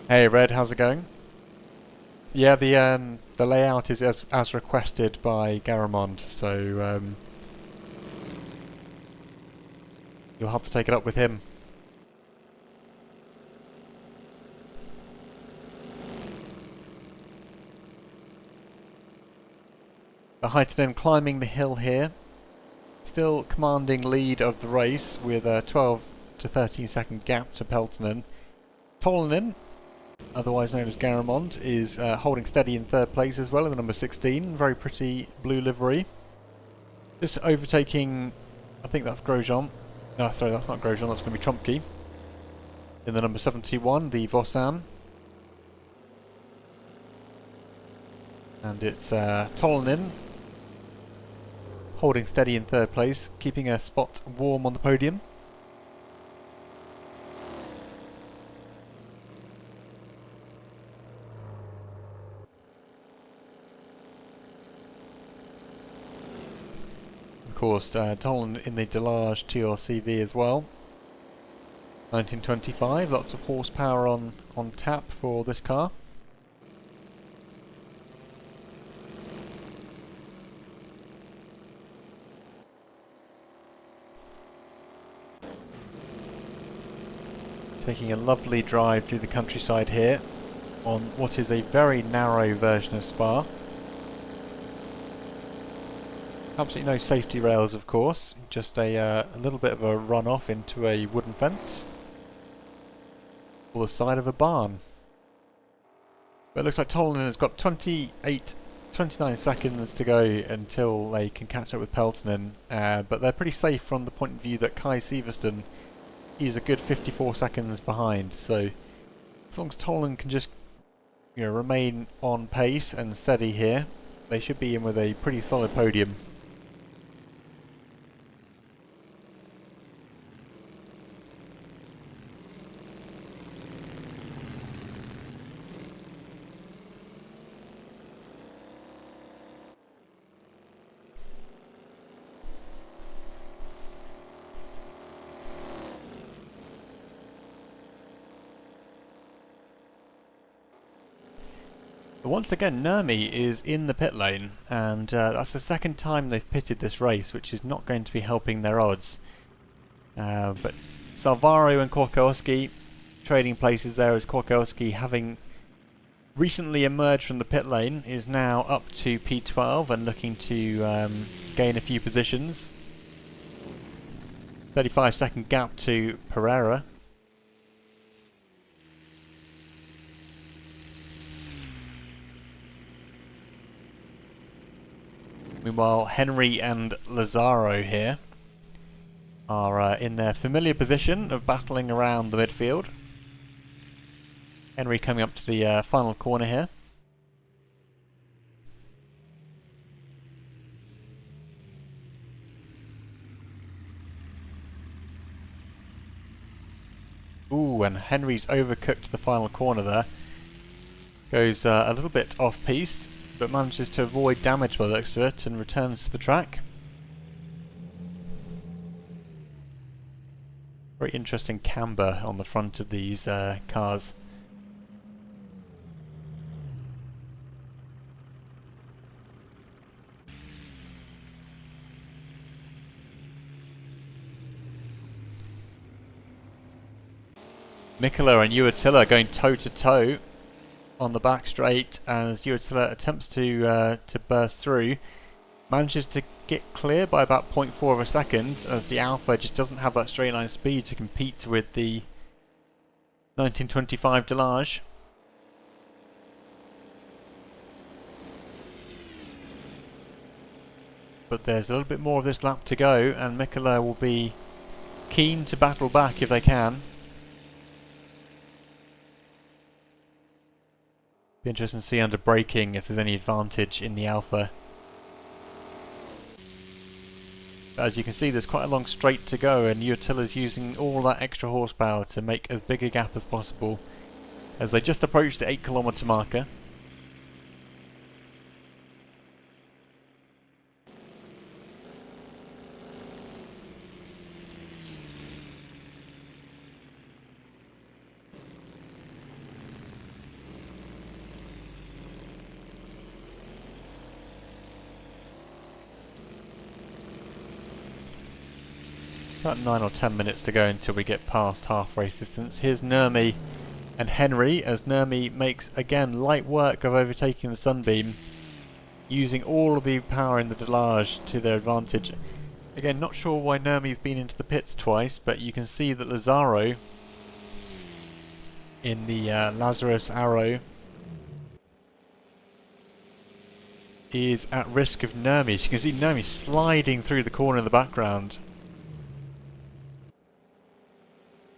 Hey Red, how's it going? Yeah, the layout is as requested by Garamond, so you'll have to take it up with him. Heitinen climbing the hill here, still commanding lead of the race with a 12 to 13 second gap to Peltonen. Tolinen, otherwise known as Garamond, is holding steady in third place as well in the number 16, very pretty blue livery. Just overtaking, I think that's Grosjean. No, sorry, that's not Grosjean, that's going to be Trumpke. In the number 71, the Vossan. And it's Tolinen holding steady in third place, keeping a spot warm on the podium. Of course, Tolinen in the Delage TRCV as well. 1925, lots of horsepower on tap for this car. Taking a lovely drive through the countryside here on what is a very narrow version of Spa. Absolutely no safety rails, of course, just a little bit of a run off into a wooden fence or the side of a barn. But it looks like Tolinen has got 29 seconds to go until they can catch up with Peltonen, but they're pretty safe from the point of view that Kai Sivertsen, he's a good 54 seconds behind, so as long as Tolinen can just remain on pace and steady here, they should be in with a pretty solid podium. But once again, Nurmi is in the pit lane, and that's the second time they've pitted this race, which is not going to be helping their odds. But Salvaro and Korkowski trading places there, as Korkowski, having recently emerged from the pit lane, is now up to P12 and looking to gain a few positions. 35-second gap to Pereira. Meanwhile, Henry and Lazzaro here are in their familiar position of battling around the midfield. Henry coming up to the final corner here. Ooh, and Henry's overcooked the final corner there. Goes a little bit off-piste, but manages to avoid damage by the looks of it and returns to the track. Very interesting camber on the front of these cars. Mikkola and Uotila going toe-to-toe on the back straight as Uotila attempts to burst through. Manages to get clear by about 0.4 of a second as the Alpha just doesn't have that straight line speed to compete with the 1925 Delage. But there's a little bit more of this lap to go and Mikkola will be keen to battle back if they can. Be interesting to see under braking if there's any advantage in the Alpha. But as you can see, there's quite a long straight to go and Uotila's using all that extra horsepower to make as big a gap as possible as they just approach the 8 km marker. About 9 or 10 minutes to go until we get past half race distance. Here's Nurmi and Henry as Nurmi makes again light work of overtaking the Sunbeam, using all of the power in the Delage to their advantage. Again, not sure why Nurmi's been into the pits twice, but you can see that Lazzaro in the Lazarus Arrow is at risk of Nurmi. So you can see Nurmi sliding through the corner in the background.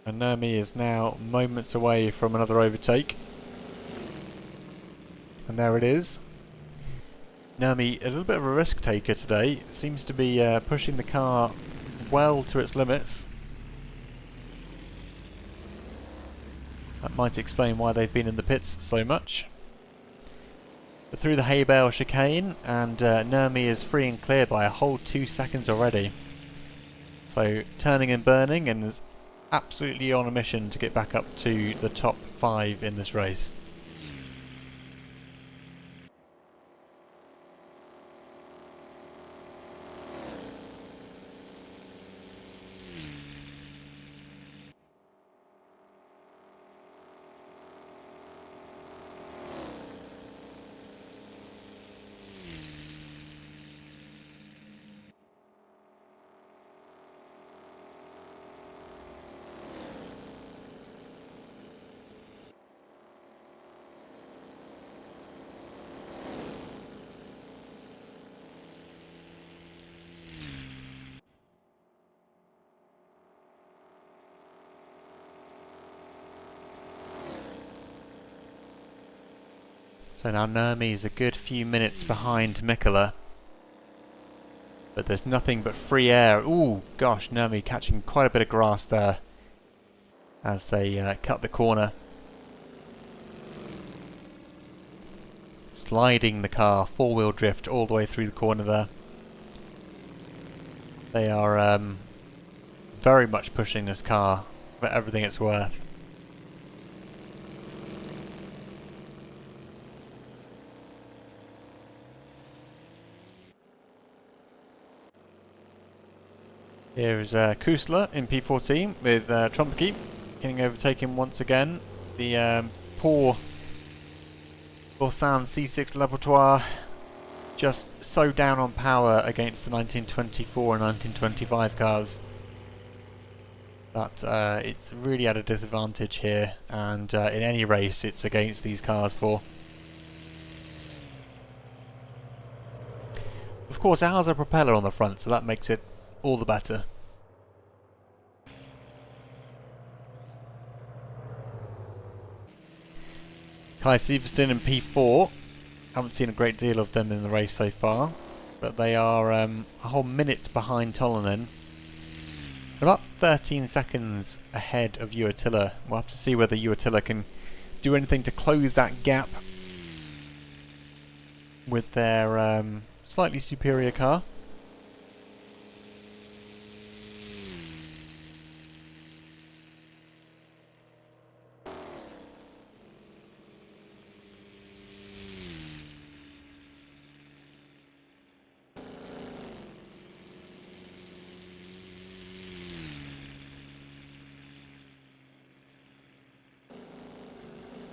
And Nurmi is now moments away from another overtake. And there it is. Nurmi, a little bit of a risk taker today. Seems to be pushing the car well to its limits. That might explain why they've been in the pits so much. But through the hay bale chicane, and Nurmi is free and clear by a whole 2 seconds already. So turning and burning, and is absolutely on a mission to get back up to the top 5 in this race. So now Nurmi is a good few minutes behind Mikkola. But there's nothing but free air. Ooh, gosh, Nurmi catching quite a bit of grass there as they cut the corner. Sliding the car, four-wheel drift all the way through the corner there. They are very much pushing this car for everything it's worth. Here is Kusler in P14 with Trumpke getting overtaken once again. The poor Borsan C6 Laboratoire just so down on power against the 1924 and 1925 cars that it's really at a disadvantage here, and in any race it's against these cars for. Of course, it has a propeller on the front, so that makes it all the better. Kai Severston in P4. Haven't seen a great deal of them in the race so far, but they are a whole minute behind Tolonen. About 13 seconds ahead of Uatilla. We'll have to see whether Uatilla can do anything to close that gap with their slightly superior car.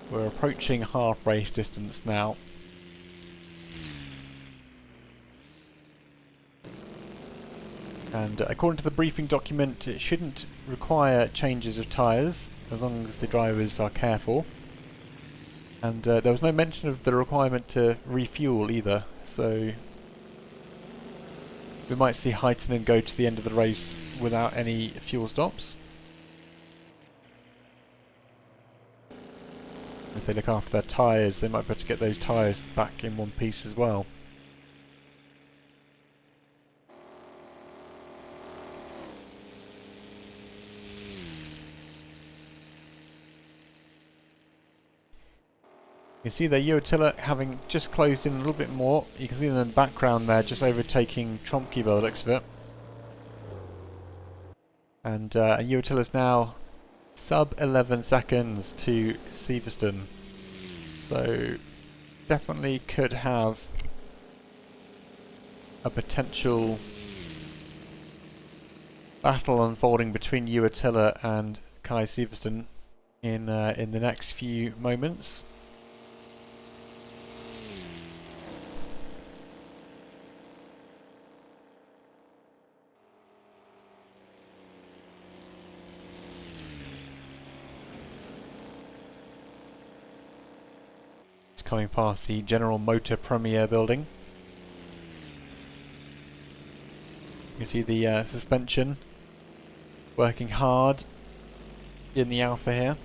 We're approaching half race distance now. And according to the briefing document, it shouldn't require changes of tyres as long as the drivers are careful. And there was no mention of the requirement to refuel either, so we might see Heitinen go to the end of the race without any fuel stops. If they look after their tyres, they might be able to get those tyres back in one piece as well. You can see there Uatilla having just closed in a little bit more. You can see them in the background there, just overtaking Tromke by the looks of it. And Uatilla's now sub 11 seconds to Severston. So definitely could have a potential battle unfolding between Uatilla and Kai Severston in the next few moments. Coming past the General Motor Premier building. You can see the suspension working hard in the Alpha here.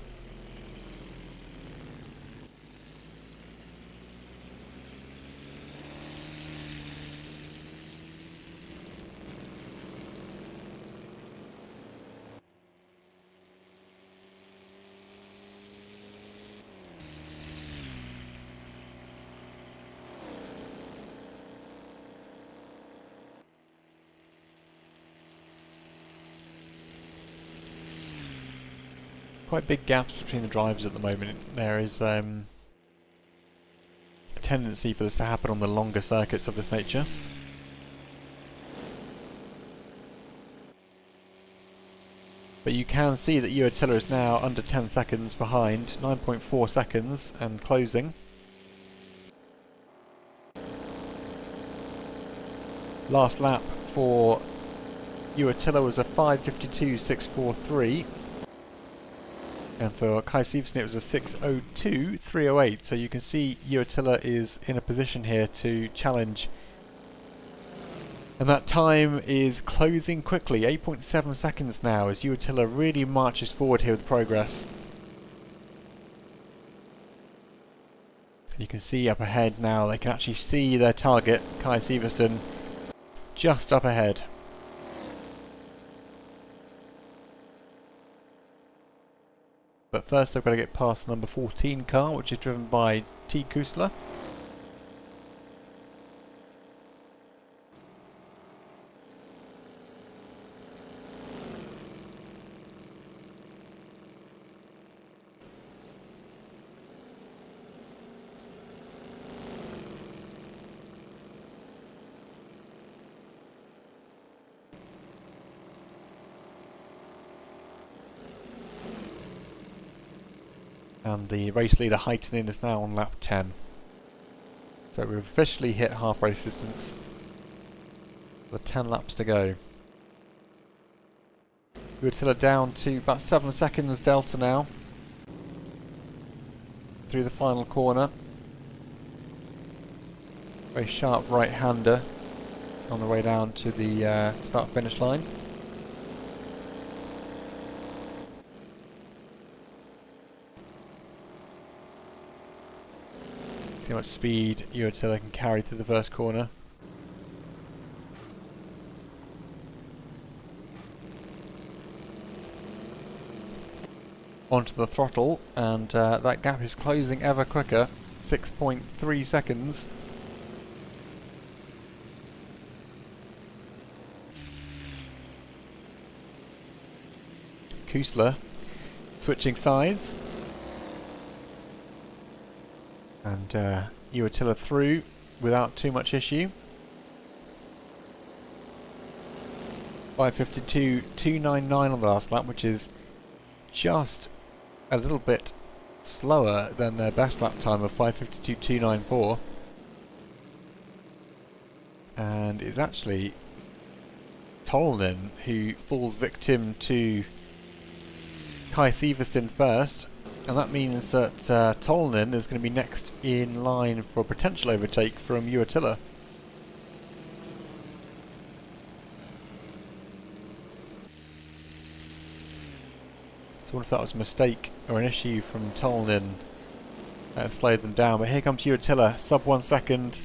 Quite big gaps between the drivers at the moment. There is a tendency for this to happen on the longer circuits of this nature. But you can see that Uatilla is now under 10 seconds behind, 9.4 seconds and closing. Last lap for Uatilla was a 5:52.643. And for Kai Severston it was a 6:02.308, so you can see Uatilla is in a position here to challenge. And that time is closing quickly, 8.7 seconds now as Uatilla really marches forward here with progress. And you can see up ahead now, they can actually see their target, Kai Severston, just up ahead. But first I've got to get past the number 14 car, which is driven by T. Kusler. And the race leader Heitinen is now on lap 10. So we've officially hit half race distance with 10 laps to go. Uatilla down to about 7 seconds delta now through the final corner. Very sharp right-hander on the way down to the start-finish line. See how much speed Uatilla can carry through the first corner. Onto the throttle, and that gap is closing ever quicker. 6.3 seconds. Kusler switching sides, and Uatilla through without too much issue. 5:52.299 on the last lap, which is just a little bit slower than their best lap time of 5:52.294, and it's actually Tolnen who falls victim to Kai Sivertsen first, and that means that Tolnen is going to be next in line for a potential overtake from Uatilla. So I wonder if that was a mistake or an issue from Tolnen that slowed them down. But here comes Uatilla, sub 1 second.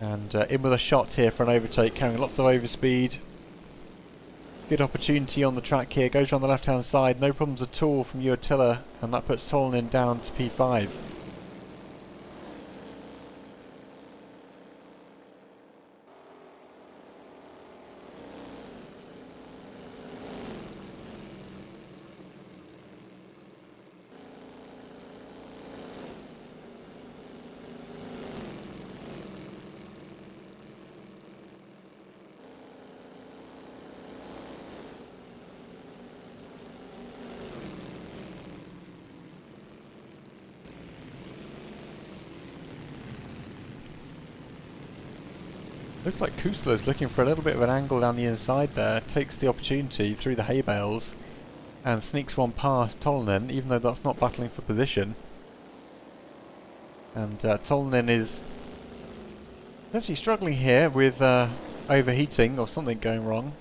And in with a shot here for an overtake, carrying lots of overspeed. Good opportunity on the track here, goes around the left hand side, no problems at all from Uatilla, and that puts Tolnen down to P5. Looks like Kusler's looking for a little bit of an angle down the inside there, takes the opportunity through the hay bales and sneaks one past Tolnen, even though that's not battling for position. And Tolnen is actually struggling here with overheating or something going wrong,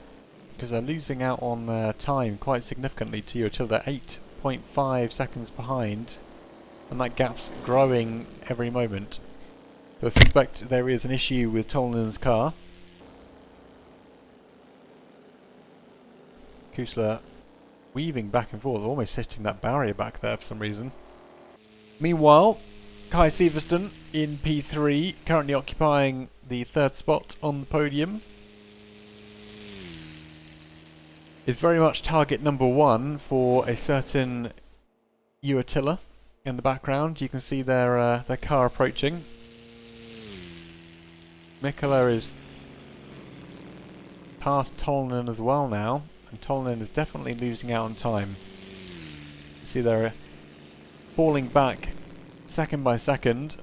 because they're losing out on time quite significantly to Uatilla. They're 8.5 seconds behind, and that gap's growing every moment. So I suspect there is an issue with Tolnen's car. Kusler weaving back and forth, almost hitting that barrier back there for some reason. Meanwhile, Kai Sivertsen in P3, currently occupying the third spot on the podium, is very much target number one for a certain Uatilla in the background. You can see their car approaching. Mikkola is past Tolnen as well now, and Tolnen is definitely losing out on time. You see they're falling back second by second.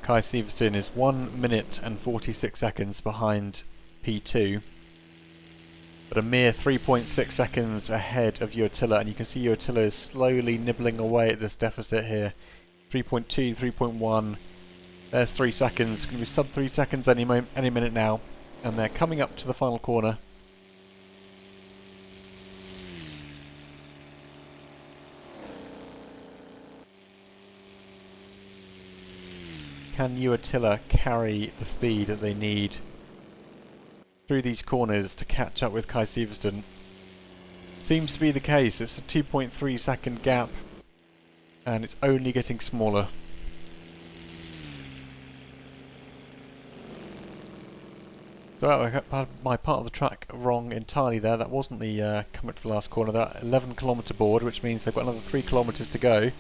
Kai Sivertsen is 1 minute and 46 seconds behind P2, but a mere 3.6 seconds ahead of Uatilla, and you can see Uatilla is slowly nibbling away at this deficit here. 3.2, 3.1, there's 3 seconds, going to be sub 3 seconds any minute now, and they're coming up to the final corner. Can Uatilla carry the speed that they need through these corners to catch up with Kai Sivertsen? Seems to be the case. It's a 2.3 second gap, and it's only getting smaller. So I got my part of the track wrong entirely there. That wasn't the come up to the last corner. That 11-kilometre board, which means they've got another 3 kilometres to go.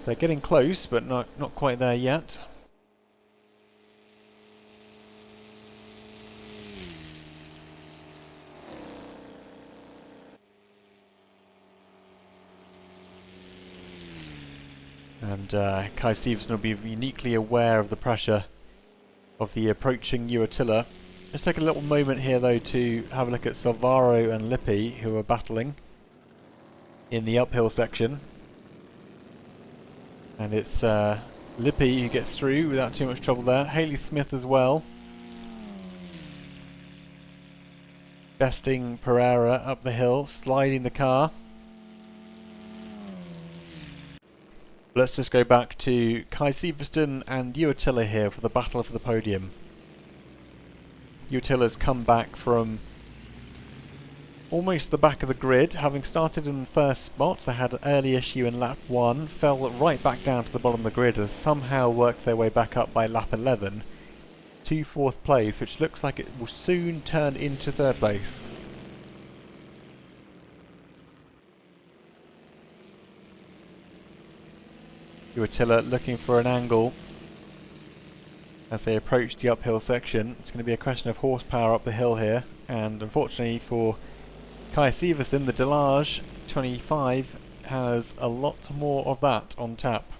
They're getting close, but not quite there yet. And Kai Siversen will be uniquely aware of the pressure of the approaching Uatilla. Let's take a little moment here though to have a look at Salvaro and Lippi, who are battling in the uphill section. And it's Lippi who gets through without too much trouble there. Haley Smith as well. Besting Pereira up the hill, sliding the car. Let's just go back to Kai Siversen and Uatilla here for the battle for the podium. Uatilla's come back from almost the back of the grid, having started in the first spot. They had an early issue in lap 1, fell right back down to the bottom of the grid and somehow worked their way back up by lap 11 to 4th place, which looks like it will soon turn into 3rd place. Uatilla looking for an angle as they approach the uphill section. It's going to be a question of horsepower up the hill here, and unfortunately for Kai Siversen, the Delage 25 has a lot more of that on tap.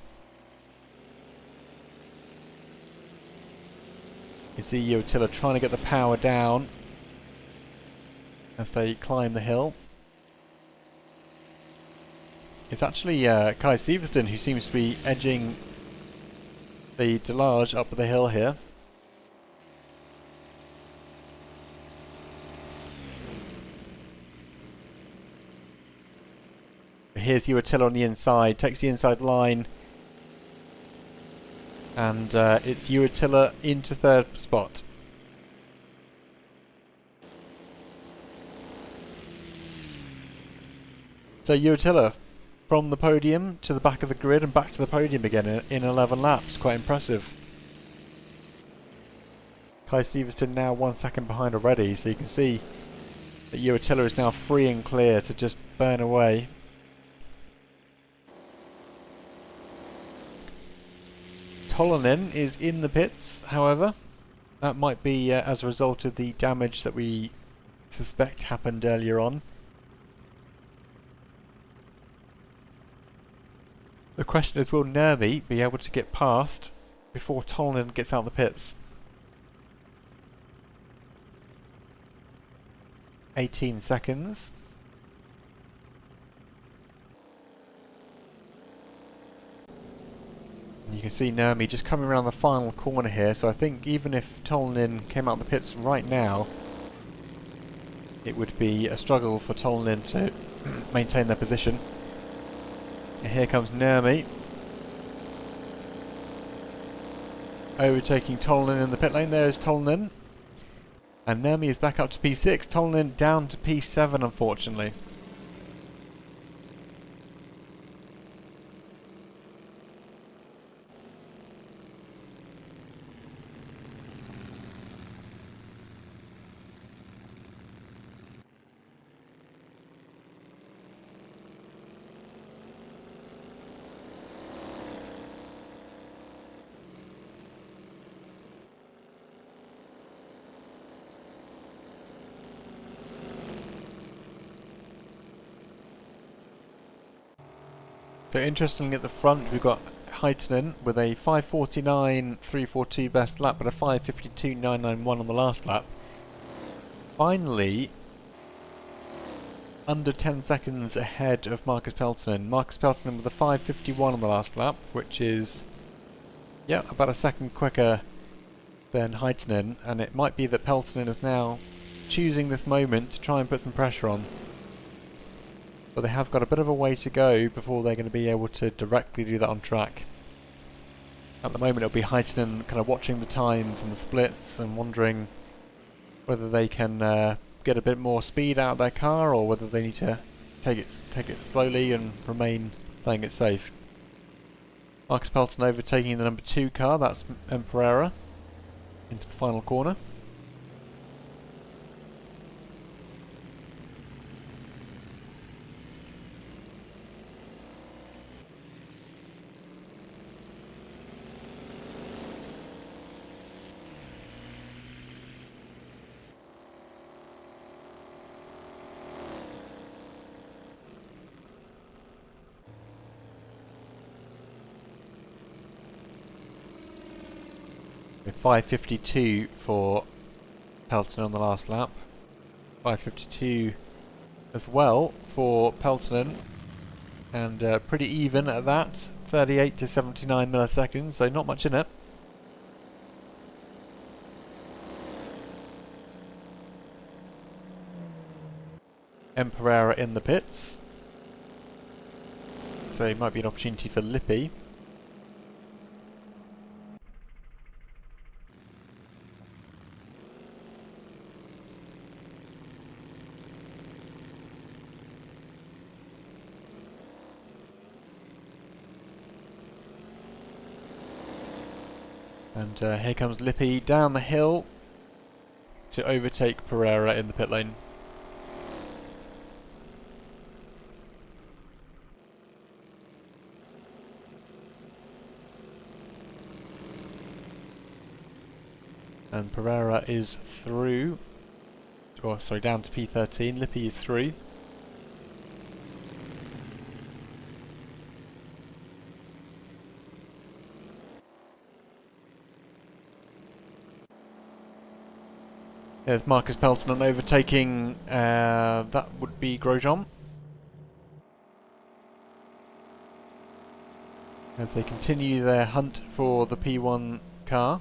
You see Uatilla trying to get the power down as they climb the hill. It's actually Kai Siversen who seems to be edging the Delage up the hill here. Here's Uatilla on the inside, takes the inside line, and it's Uatilla into 3rd spot. So Uatilla from the podium to the back of the grid and back to the podium again in 11 laps. Quite impressive. Kai Siversen now 1 second behind already, so you can see that Uatilla is now free and clear to just burn away. Tolonen is in the pits, however. That might be as a result of the damage that we suspect happened earlier on. The question is, will Nurmi be able to get past before Tolonen gets out of the pits? 18 seconds. And you can see Nurmi just coming around the final corner here, so I think even if Tolonen came out of the pits right now, it would be a struggle for Tolonen to maintain their position. And here comes Nurmi, overtaking Tolonen in the pit lane. There is Tolonen, and Nurmi is back up to P6. Tolonen down to P7, unfortunately. So interestingly, at the front we've got Heitinen with a 5:49.342 best lap, but a 5:52.991 on the last lap. Finally, under 10 seconds ahead of Marcus Peltonen. Marcus Peltonen with a 5:51 on the last lap, which is, yeah, about a second quicker than Heitinen, and it might be that Peltonen is now choosing this moment to try and put some pressure on. But they have got a bit of a way to go before they're going to be able to directly do that on track. At the moment it'll be Heitinen kind of watching the times and the splits and wondering whether they can get a bit more speed out of their car, or whether they need to take it slowly and remain playing it safe. Marcus Peltonen overtaking the number 2 car, that's Pereira, into the final corner. 5:52 for Peltonen on the last lap. 5:52 as well for Peltonen, and pretty even at that, 38 to 79 milliseconds, so not much in it. Pereira in the pits, so it might be an opportunity for Lippi. And here comes Lippi down the hill to overtake Pereira in the pit lane. And Pereira is through, or sorry, down to P13. Lippi is through. There's Marcus Peltonen overtaking, that would be Grosjean. As they continue their hunt for the P1 car.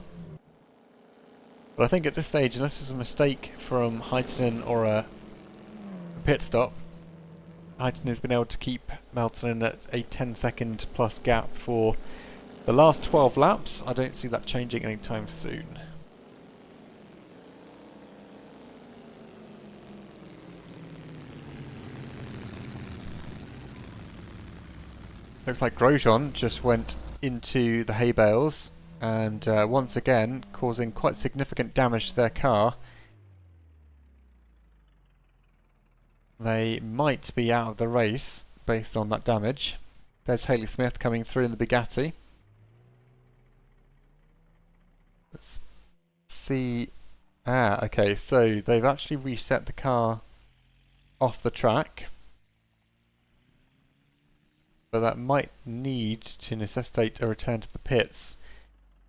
But I think at this stage, unless there's a mistake from Heitinen or a pit stop, Heitinen has been able to keep Peltonen at a 10-second plus gap for the last 12 laps. I don't see that changing anytime soon. Looks like Grosjean just went into the hay bales and once again causing quite significant damage to their car. They might be out of the race based on that damage. There's Haley Smith coming through in the Bugatti. Let's see. Ah, okay, so they've actually reset the car off the track. But that might need to necessitate a return to the pits.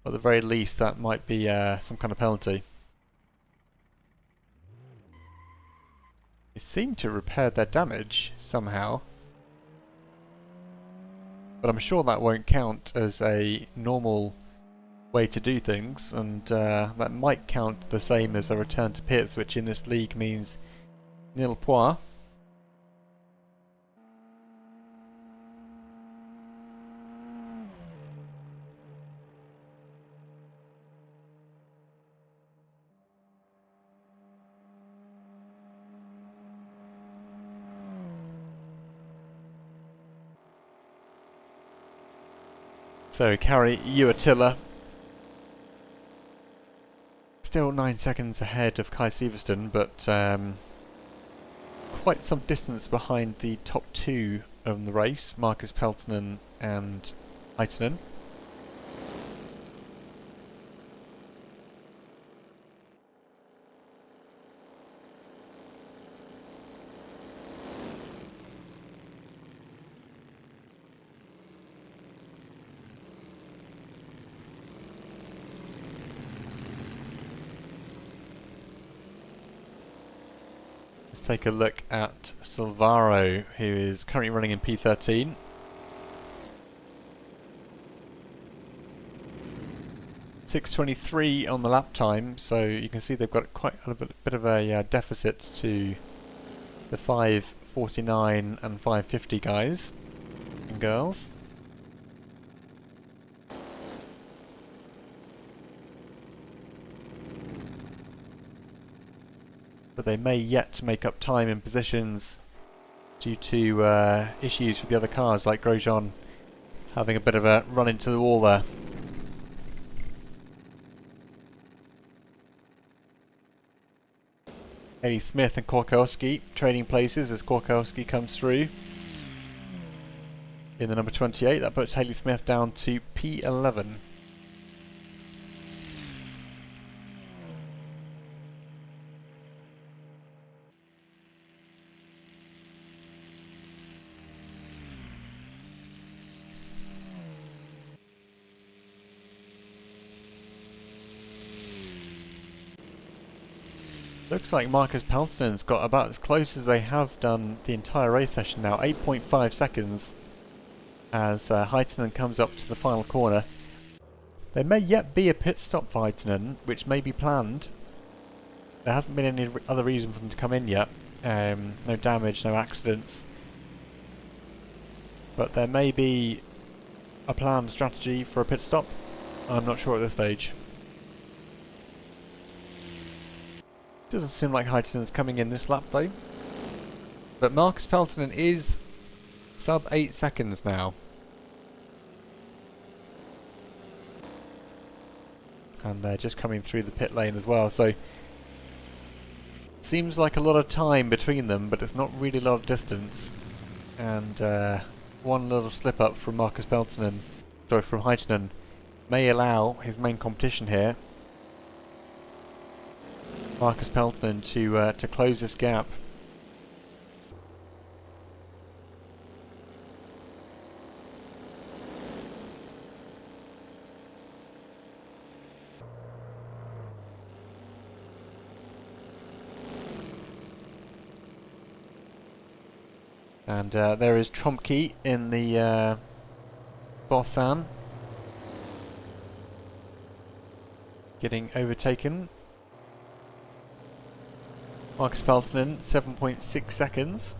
Or at the very least, that might be some kind of penalty. They seem to repair their damage somehow. But I'm sure that won't count as a normal way to do things. And that might count the same as a return to pits, which in this league means nil points. So Kari Uatila still 9 seconds ahead of Kai Sivertsen, but quite some distance behind the top two of the race, Marcus Peltonen and Heitinen. Let's take a look at Silvaro, who is currently running in P13. .623 on the lap time, so you can see they've got quite a bit of a deficit to the 5:49 and 5:50 guys and girls. But they may yet make up time in positions due to issues with the other cars, like Grosjean having a bit of a run into the wall there. Haley Smith and Korkowski trading places as Korkowski comes through in the number 28. That puts Haley Smith down to P11. Looks like Marcus Peltonen's got about as close as they have done the entire race session now. 8.5 seconds as Heitinen comes up to the final corner. There may yet be a pit stop for Heitinen, which may be planned. There hasn't been any other reason for them to come in yet. No damage, no accidents. But there may be a planned strategy for a pit stop. I'm not sure at this stage. Doesn't seem like Heitinen's coming in this lap though. But Marcus Peltonen is sub 8 seconds now. And they're just coming through the pit lane as well, so seems like a lot of time between them, but it's not really a lot of distance. And one little slip up from Marcus Peltonen, sorry, from Heitinen, may allow his main competition here, Marcus Peltonen, to close this gap. And there is Tromke in the Bossan, getting overtaken. Marcus Peltonen, 7.6 seconds.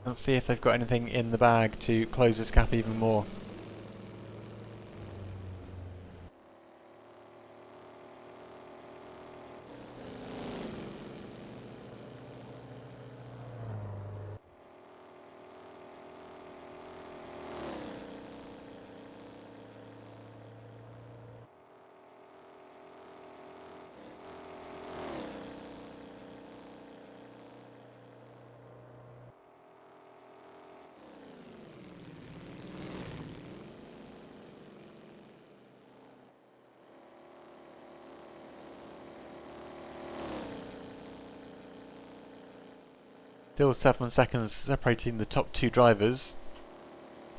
Let's see if they've got anything in the bag to close this gap even more. Still 7 seconds separating the top two drivers.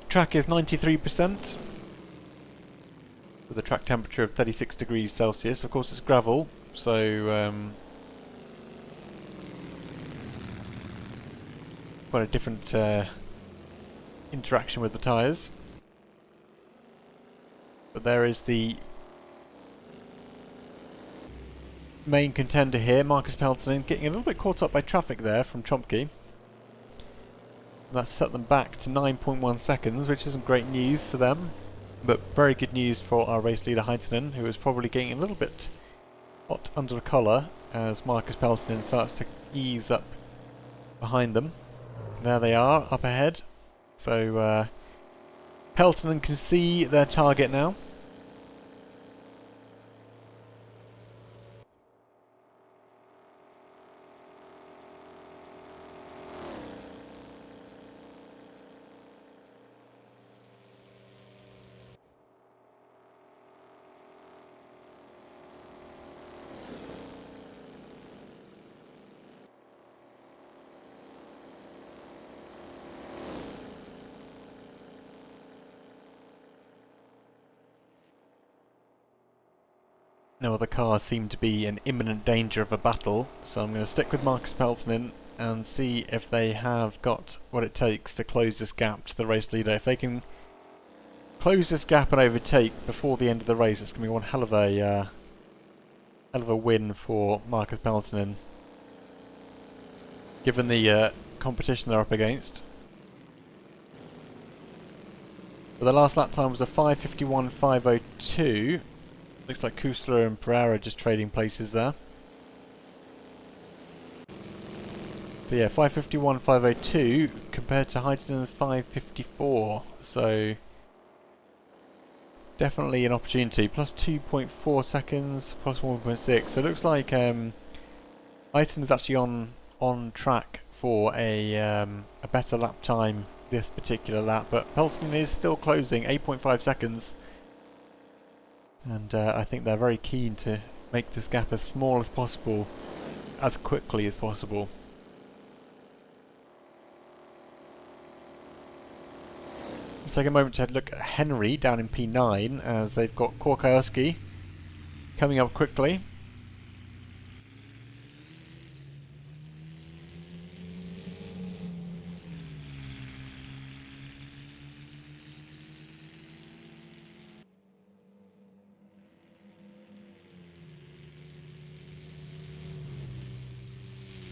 Track is 93%, with a track temperature of 36 degrees Celsius. Of course it's gravel, so quite a different interaction with the tyres. But there is the main contender here, Marcus Peltonen, getting a little bit caught up by traffic there from Tromke. That's set them back to 9.1 seconds, which isn't great news for them, but very good news for our race leader Heitinen, who is probably getting a little bit hot under the collar as Marcus Peltonen starts to ease up behind them. There they are, up ahead. So Peltonen can see their target now. No other cars seem to be in imminent danger of a battle, so I'm going to stick with Marcus Peltonen and see if they have got what it takes to close this gap to the race leader. If they can close this gap and overtake before the end of the race, it's going to be one hell of a win for Marcus Peltonen, given the competition they're up against. But the last lap time was a 5:51.502. Looks like Kusler and Pereira just trading places there. So yeah, 5:51.502 compared to Heitinen's 5:54. So definitely an opportunity. Plus 2.4 seconds, plus 1.6. So it looks like Heitinen's actually on track for a better lap time this particular lap, but Peltonen is still closing 8.5 seconds. And I think they're very keen to make this gap as small as possible, as quickly as possible. Let's take a moment to look at Henry down in P9, as they've got Korkowski coming up quickly.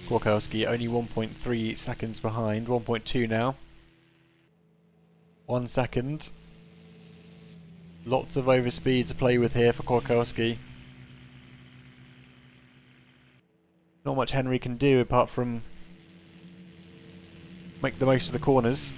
Korkowski only 1.3 seconds behind, 1.2 now. 1 second. Lots of overspeed to play with here for Korkowski. Not much Henry can do apart from make the most of the corners.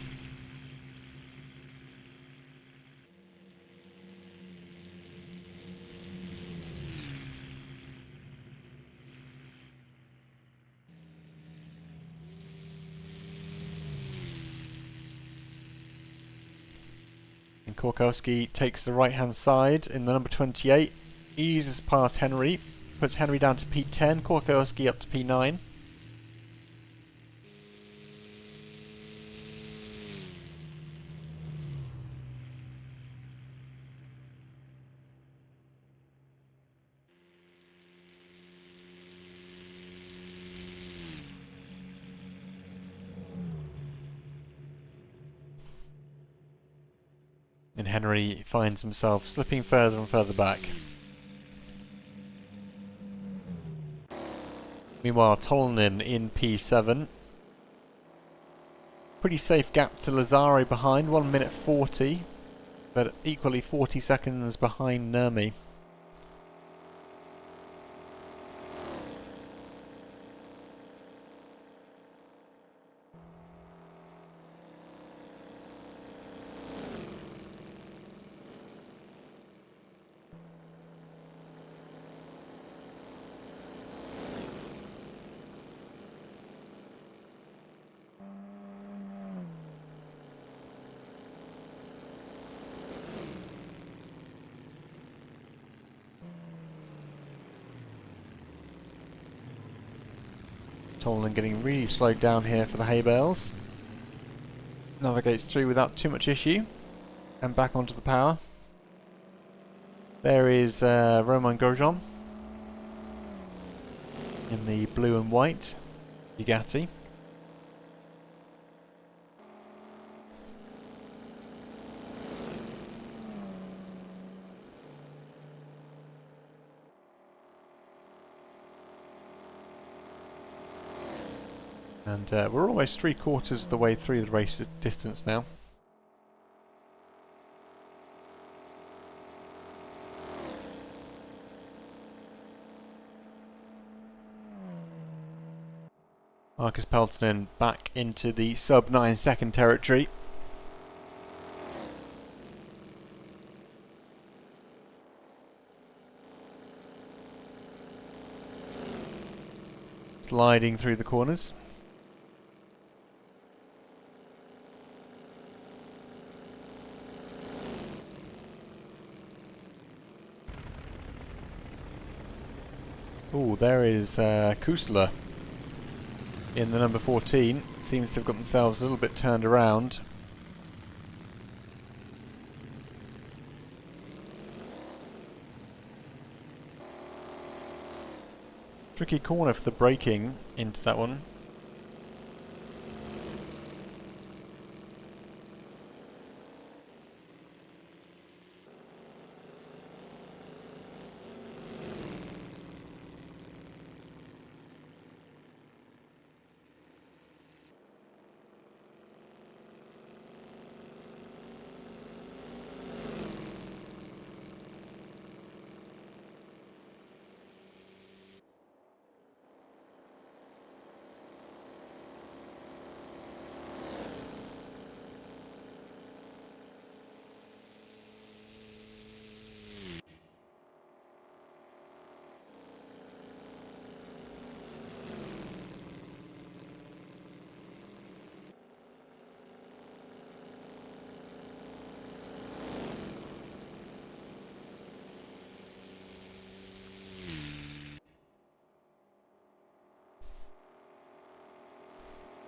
And Korkowski takes the right hand side in the number 28, eases past Henry, puts Henry down to P10, Korkowski up to P9. And Henry finds himself slipping further and further back. Meanwhile, Tolnin in P7. Pretty safe gap to Lazzari behind, 1 minute 40, but equally 40 seconds behind Nurmi. Tolnin getting really slowed down here for the hay bales. Navigates through without too much issue. And back onto the power. There is Romain Grosjean in the blue and white Bugatti. And we're almost 3/4 of the way through the race distance now. Marcus Peltonen back into the sub 9 second territory. Sliding through the corners. Oh, there is Kusler in the number 14. Seems to have got themselves a little bit turned around. Tricky corner for the braking into that one.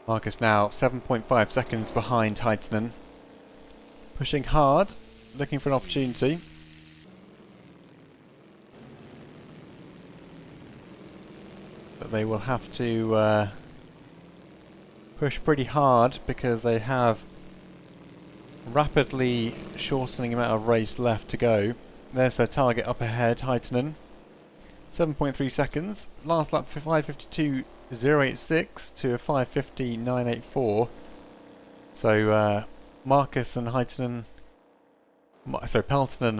Marcus now 7.5 seconds behind Heitinen. Pushing hard, looking for an opportunity. But they will have to push pretty hard because they have rapidly shortening amount of race left to go. There's their target up ahead, Heitinen. 7.3 seconds. Last lap for 5:52.0 086 to a 550.984. So Marcus and Peltonen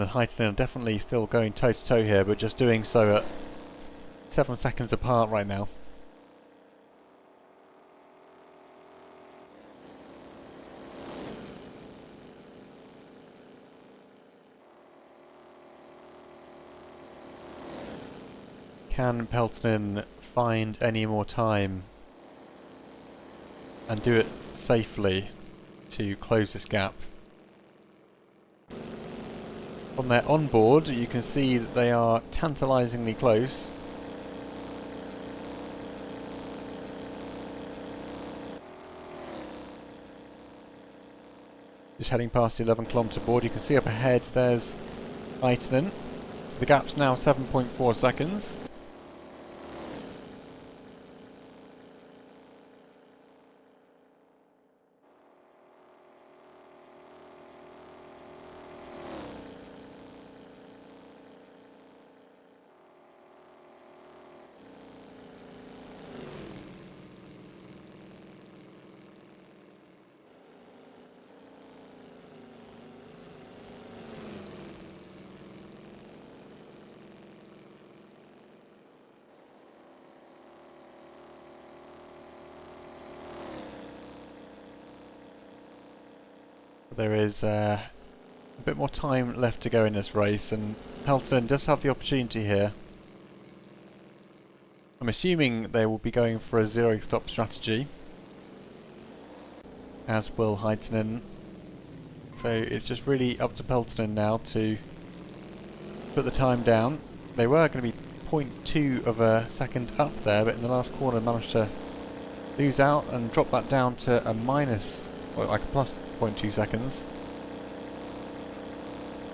and Heitinen are definitely still going toe to toe here, but just doing so at 7 seconds apart right now. Can Peltonen find any more time and do it safely to close this gap? On their onboard, you can see that they are tantalisingly close. Just heading past the 11-kilometre board, you can see up ahead there's Heitinen. The gap's now 7.4 seconds. There is a bit more time left to go in this race, and Peltonen does have the opportunity here. I'm assuming they will be going for a zero stop strategy, as will Heitinen. So it's just really up to Peltonen now to put the time down. They were going to be 0.2 of a second up there, but in the last corner managed to lose out and drop that down to a minus, well, like a plus 0.2 seconds.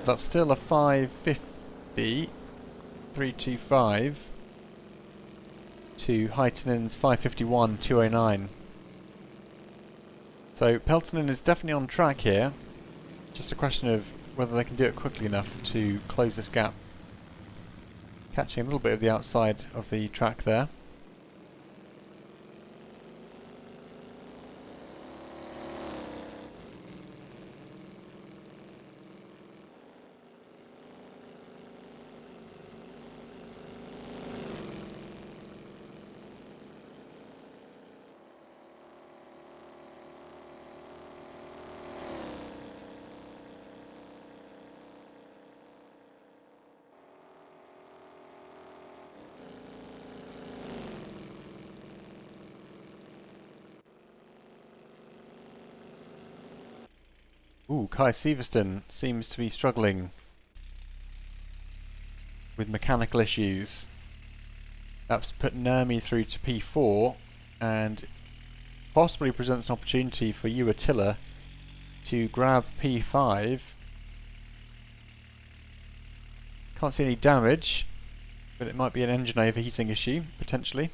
That's still a 550.325 to Heitinen's 551.209. So Peltonen is definitely on track here. Just a question of whether they can do it quickly enough to close this gap. Catching a little bit of the outside of the track there. Ooh, Kai Sivertsen seems to be struggling with mechanical issues. That's put Nurmi through to P4 and possibly presents an opportunity for you, Attila, to grab P5. Can't see any damage, but it might be an engine overheating issue, potentially.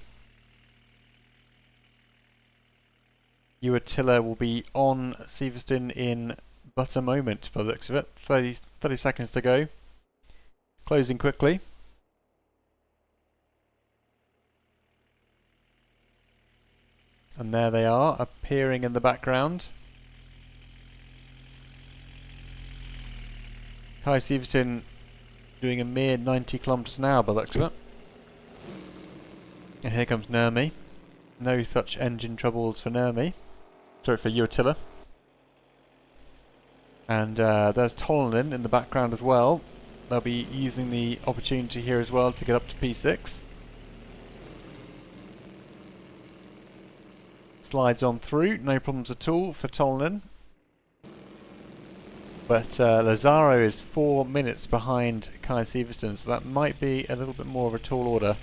You, Attila, will be on Sivertsen in but a moment by the looks of it. 30 seconds to go. Closing quickly. And there they are, appearing in the background. Kai Sivertsen doing a mere 90 kilometers an hour by the looks of it. And here comes Nurmi. No such engine troubles for Nurmi. Sorry, for you, Attila. And there's Tollenin in the background as well. They'll be using the opportunity here as well to get up to P6. Slides on through, no problems at all for Tollenin. But Lazaro is 4 minutes behind Kai Sivertsen, so that might be a little bit more of a tall order.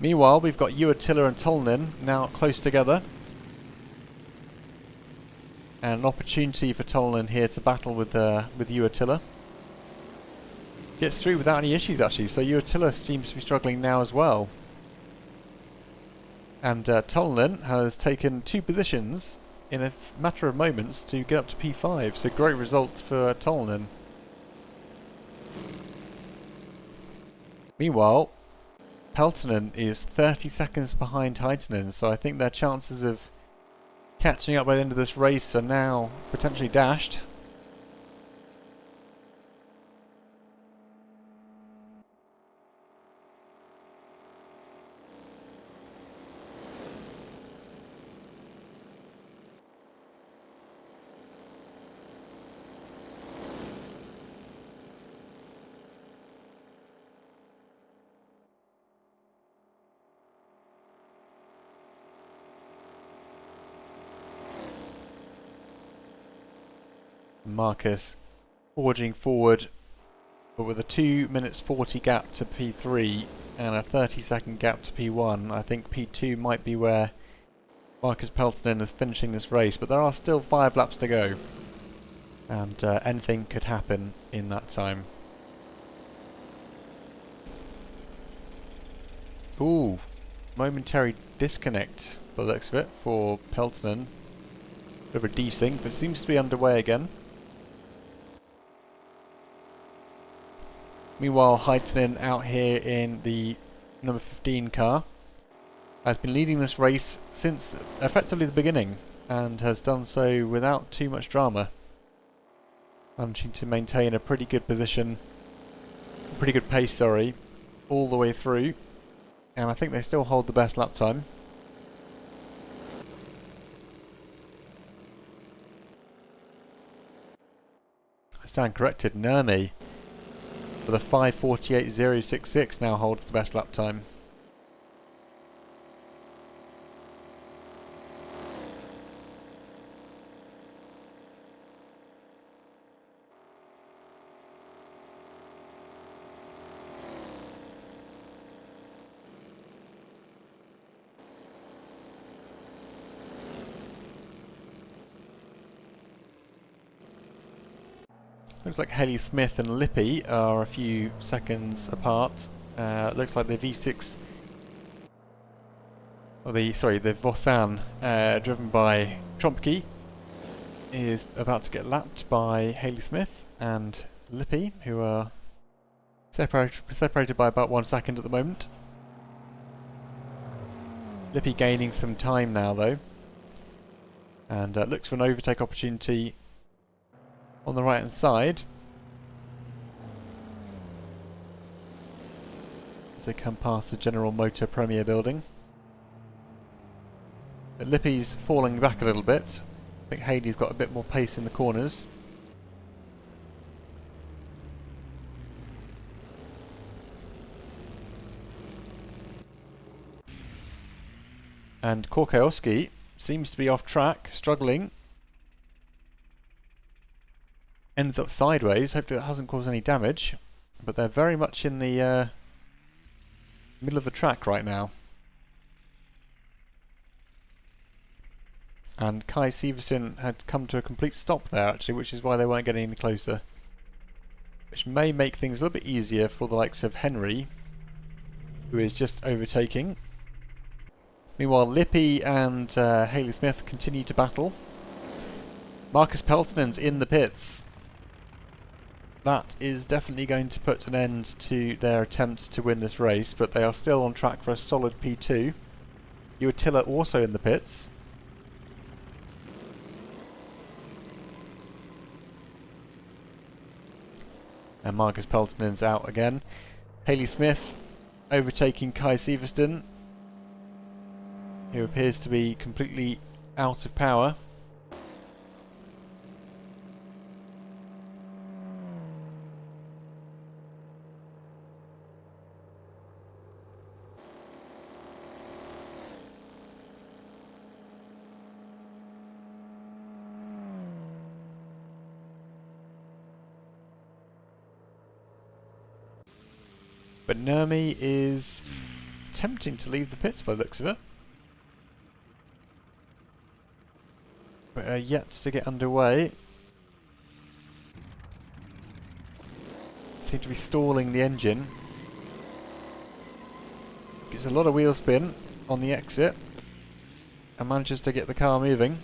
Meanwhile, we've got you, Attila and Tollenin now close together. And an opportunity for Tollenin here to battle with you, Attila. Gets through without any issues actually, so you, Attila, seems to be struggling now as well. And Tollenin has taken 2 positions in a matter of moments to get up to P5, so great results for Tollenin. Meanwhile, Peltonen is 30 seconds behind Heitinen, so I think their chances of catching up by the end of this race are now potentially dashed. Marcus forging forward, but with a 2 minutes 40 gap to P3 and a 30-second gap to P1, I think P2 might be where Marcus Peltonen is finishing this race, but there are still 5 laps to go, and anything could happen in that time. Ooh, momentary disconnect by the looks of it for Peltonen. Bit of a desync, but it seems to be underway again. Meanwhile, Heitinen out here in the number 15 car has been leading this race since effectively the beginning and has done so without too much drama, managing to maintain a pretty good position, pretty good pace, sorry, all the way through, and I think they still hold the best lap time. I stand corrected, Nurmi with a 5:48.066 now holds the best lap time. Looks like Haley Smith and Lippi are a few seconds apart. Looks like the V6, or the Vosan, driven by Trompke, is about to get lapped by Haley Smith and Lippi, who are separated by about 1 second at the moment. Lippi gaining some time now though, and looks for an overtake opportunity on the right hand side as they come past the General Motor Premier building. But Lippi's falling back a little bit. I think Haley's got a bit more pace in the corners. And Korkowski seems to be off track, struggling. Ends up sideways, hopefully that hasn't caused any damage, but they're very much in the middle of the track right now. And Kai Severson had come to a complete stop there actually, which is why they weren't getting any closer. Which may make things a little bit easier for the likes of Henry, who is just overtaking. Meanwhile, Lippi and Haley Smith continue to battle. Marcus Peltonen's in the pits. That is definitely going to put an end to their attempt to win this race, but they are still on track for a solid P2. Uatilla also in the pits. And Marcus Peltonen's out again. Haley Smith overtaking Kai Severston, who appears to be completely out of power. But Nurmi is attempting to leave the pits by the looks of it. But yet to get underway. Seem to be stalling the engine. Gets a lot of wheel spin on the exit and manages to get the car moving.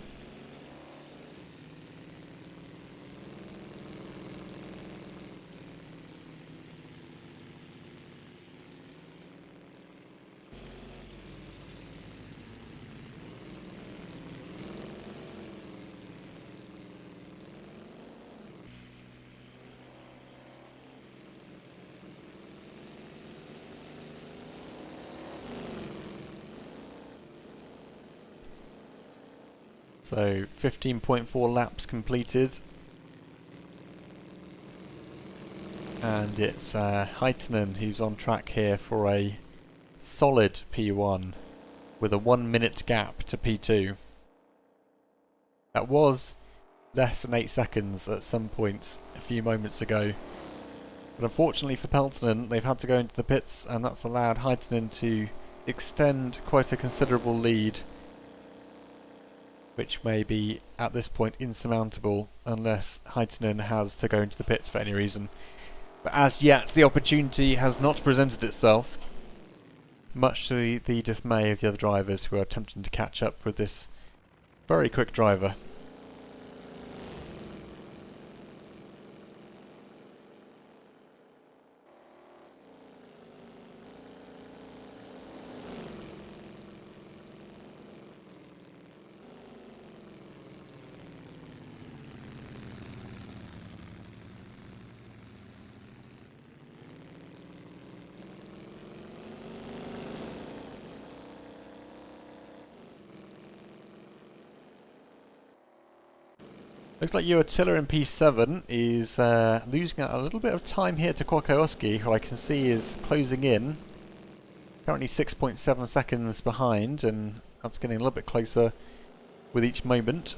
So 15.4 laps completed. And it's Heitinen who's on track here for a solid P1 with a 1 minute gap to P2. That was less than 8 seconds at some points a few moments ago. But unfortunately for Peltonen, they've had to go into the pits, and that's allowed Heitinen to extend quite a considerable lead, which may be at this point insurmountable unless Heitinen has to go into the pits for any reason. But as yet, the opportunity has not presented itself, much to the dismay of the other drivers who are attempting to catch up with this very quick driver. Looks like Attila in P7 is losing a little bit of time here to Kwiatkowski, who I can see is closing in. Currently 6.7 seconds behind, and that's getting a little bit closer with each moment.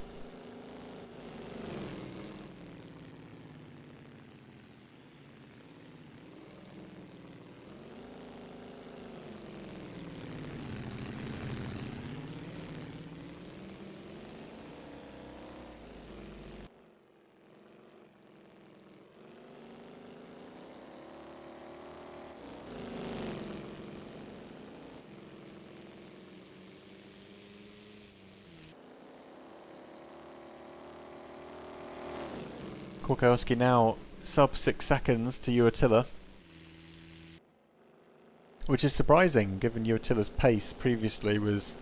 Kwiatkowski now sub 6 seconds to Attila, which is surprising given Attila's pace previously was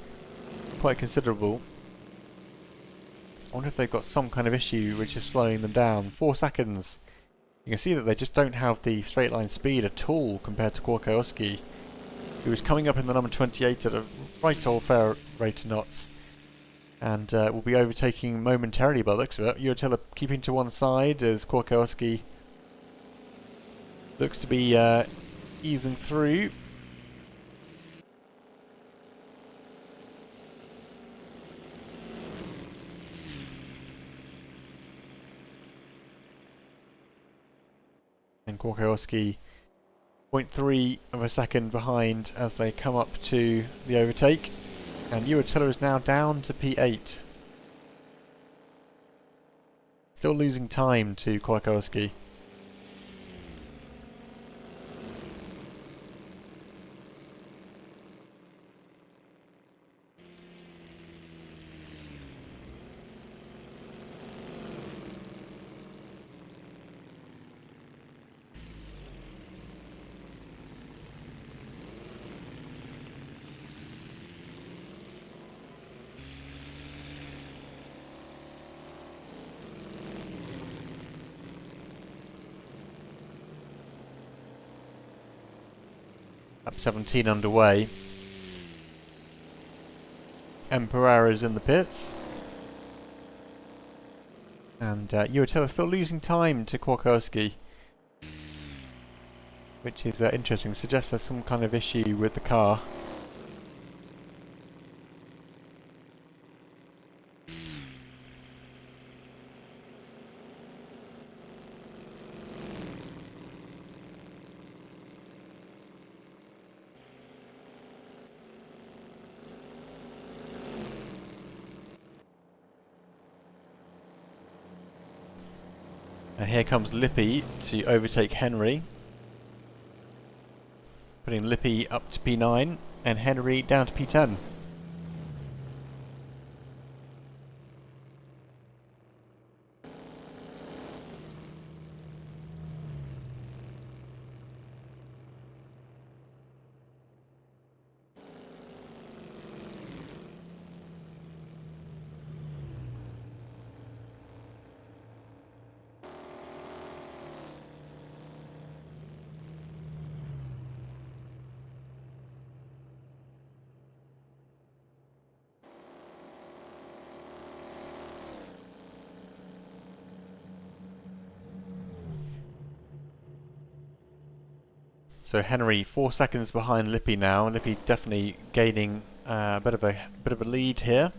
quite considerable. I wonder if they've got some kind of issue which is slowing them down. 4 seconds. You can see that they just don't have the straight line speed at all compared to Kwiatkowski, who is coming up in the number 28 at a right old fair rate of knots. And will be overtaking momentarily by the looks of it. Attila keeping to one side as Kwiatkowski looks to be easing through. And Kwiatkowski 0.3 of a second behind as they come up to the overtake. And Attila is now down to P8. Still losing time to Kwiatkowski. Lap 17 underway. Emperor is in the pits. And Attila still losing time to Kwiatkowski, which is interesting. Suggests there's some kind of issue with the car. And here comes Lippi to overtake Henry, putting Lippi up to P9 and Henry down to P10. So Henry 4 seconds behind Lippi now. Lippi definitely gaining a bit of a lead here.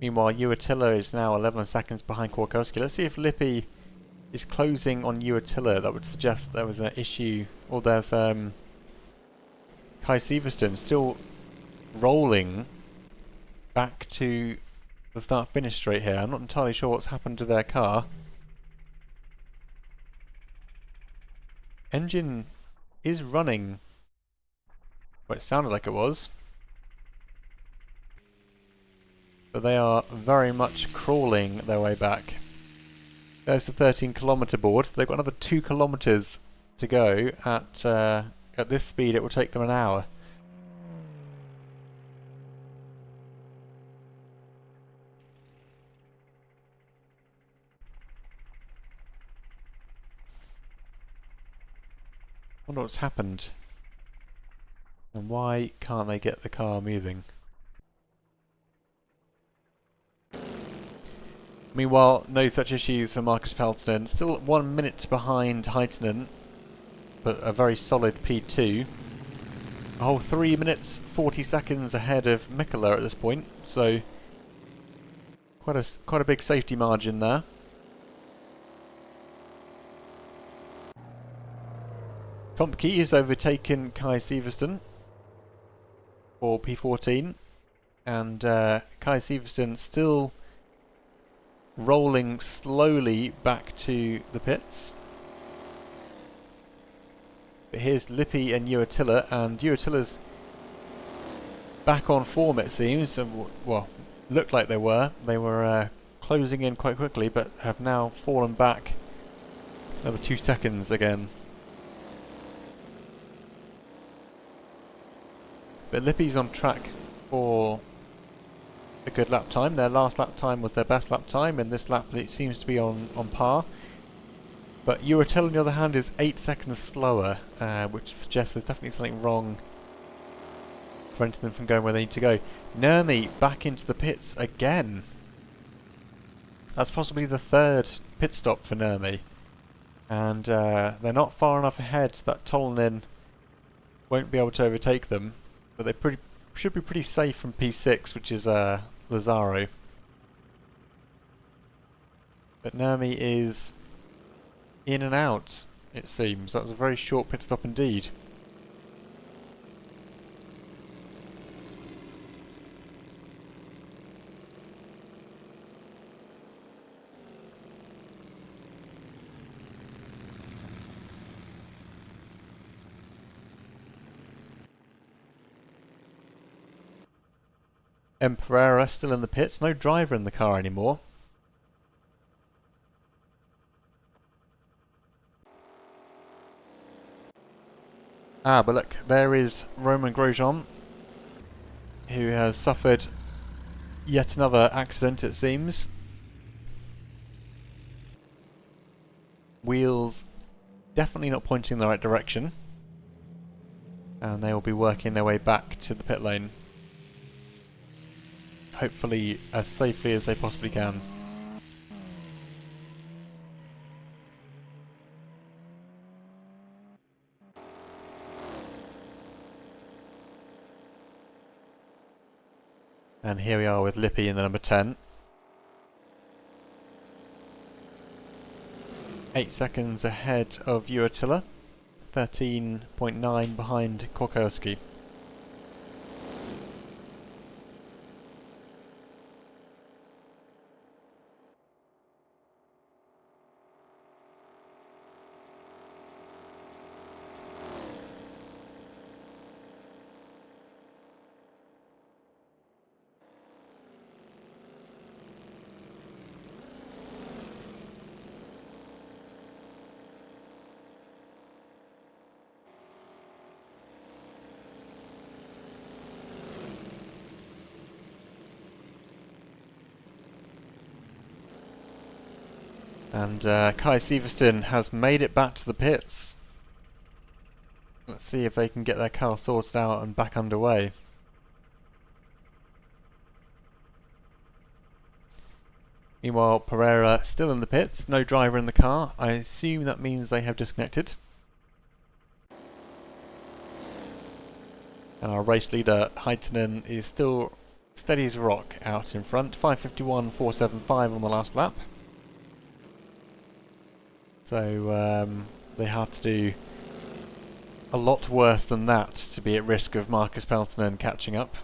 Meanwhile, Uatilla is now 11 seconds behind Kwiatkowski. Let's see if Lippi is closing on Uatilla. That would suggest there was an issue. Or there's Kai Severston still rolling back to the start-finish straight here. I'm not entirely sure what's happened to their car. Engine is running. Well, it sounded like it was. But they are very much crawling their way back. There's the 13-kilometre board. They've got another 2 kilometres to go. At this speed, it will take them an hour. I wonder what's happened. And why can't they get the car moving? Meanwhile, no such issues for Marcus Peltonen. Still 1 minute behind Heitinen, but a very solid P2. A whole 3 minutes 40 seconds ahead of Mikkola at this point, so quite a big safety margin there. Tomke has overtaken Kai Severston for P14, and Kai Severston still rolling slowly back to the pits. But here's Lippi and Uatilla, and Uatilla's back on form, it seems. Well, looked like they were. They were closing in quite quickly, but have now fallen back another 2 seconds again. But Lippi's on track for a good lap time. Their last lap time was their best lap time, and this lap it seems to be on par. But Uatilla, on the other hand, is 8 seconds slower, which suggests there's definitely something wrong preventing them from going where they need to go. Nurmi back into the pits again. That's possibly the 3rd pit stop for Nurmi. And they're not far enough ahead that Tolonen won't be able to overtake them. But they should be pretty safe from P6, which is Lazaro. But Nurmi is in and out, it seems. That was a very short pit stop indeed. Pereira still in the pits. No driver in the car anymore. But look, there is Romain Grosjean, who has suffered yet another accident, it seems. Wheels definitely not pointing in the right direction. And they will be working their way back to the pit lane. Hopefully as safely as they possibly can. And here we are with Lippi in the number 10. 8 seconds ahead of Uatilla. 13.9 behind Kwiatkowski. And Kai Severston has made it back to the pits. Let's see if they can get their car sorted out and back underway. Meanwhile, Pereira still in the pits, no driver in the car. I assume that means they have disconnected. And our race leader, Heitinen, is still steady as a rock out in front. 5:51.475 on the last lap. So they have to do a lot worse than that to be at risk of Marcus Peltonen catching up.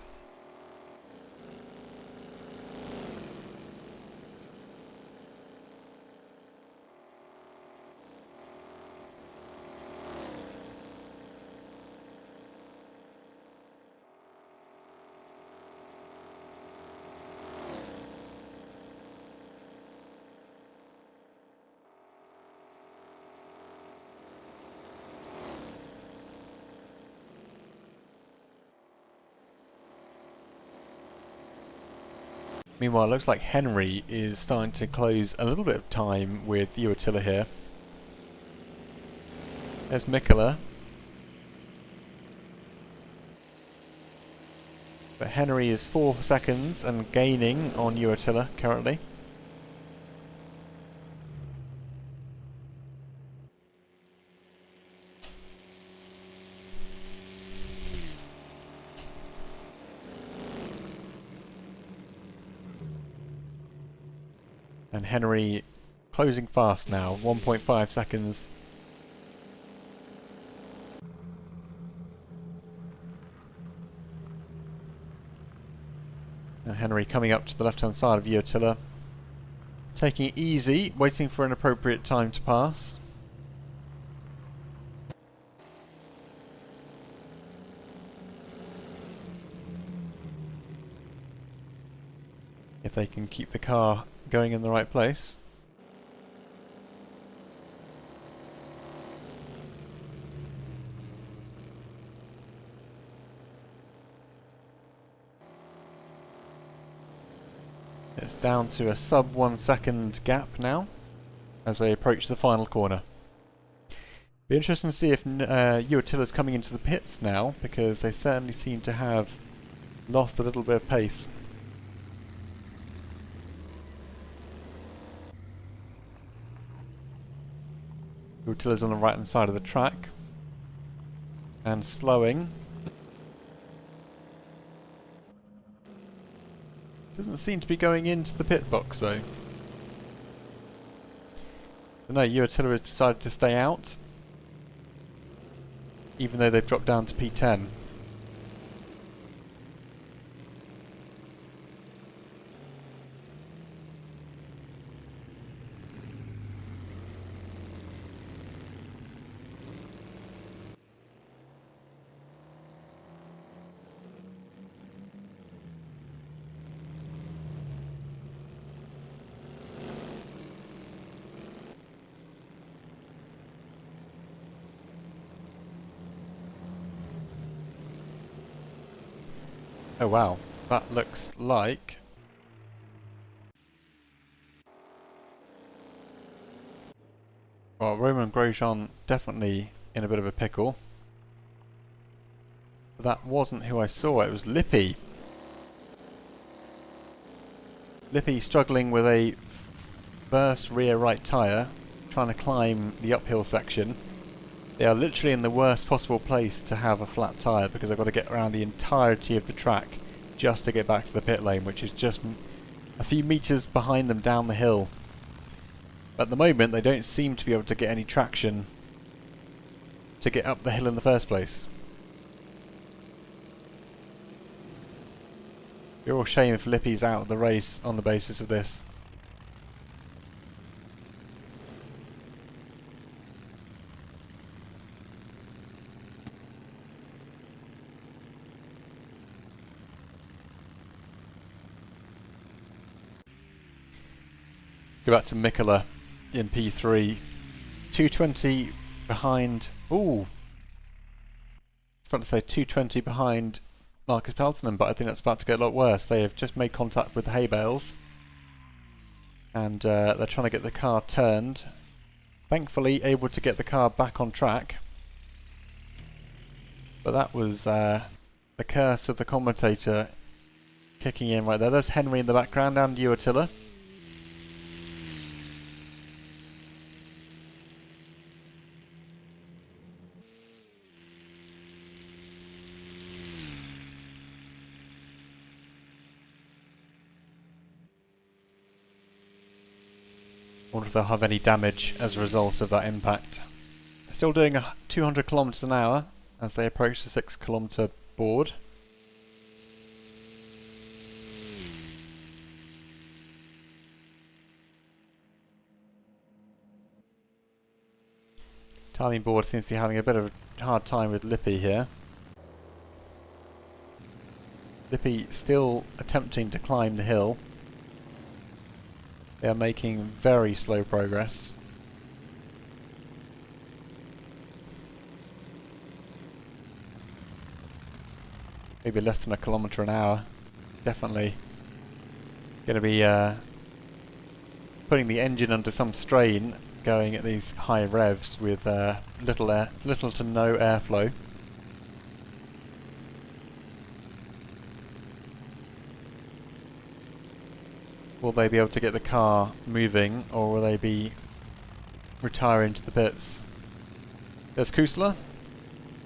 Meanwhile, it looks like Henry is starting to close a little bit of time with Uatila here. There's Mikkola. But Henry is 4 seconds and gaining on Uatila currently. And Henry closing fast now, 1.5 seconds. And Henry coming up to the left-hand side of Uatila. Taking it easy, waiting for an appropriate time to pass. If they can keep the car going in the right place. It's down to a sub 1 second gap now as they approach the final corner. Be interesting to see if Uatila's coming into the pits now, because they certainly seem to have lost a little bit of pace. Uatila's on the right hand side of the track and slowing. Doesn't seem to be going into the pit box though. But no, Uatila has decided to stay out, even though they've dropped down to P10. Oh wow, that looks like... Well, Romain Grosjean definitely in a bit of a pickle. But that wasn't who I saw, it was Lippi. Lippi struggling with a burst rear right tyre, trying to climb the uphill section. They are literally in the worst possible place to have a flat tyre, because they've got to get around the entirety of the track just to get back to the pit lane, which is just a few metres behind them down the hill. At the moment they don't seem to be able to get any traction to get up the hill in the first place. You're all shame if Lippi's out of the race on the basis of this. Go back to Mikkola in P3. 220 behind... Ooh! I was about to say 220 behind Marcus Peltonen, but I think that's about to get a lot worse. They have just made contact with the hay bales. And they're trying to get the car turned. Thankfully able to get the car back on track. But that was the curse of the commentator kicking in right there. There's Henry in the background and Uatila. wonder if they'll have any damage as a result of that impact. They're still doing 200 kilometers an hour as they approach the 6 kilometer board. Timing board seems to be having a bit of a hard time with Lippy here. Lippy still attempting to climb the hill. They are making very slow progress. Maybe less than 1 kilometer an hour. Definitely going to be putting the engine under some strain, going at these high revs with little to no airflow. Will they be able to get the car moving, or will they be retiring to the pits? There's Kusler,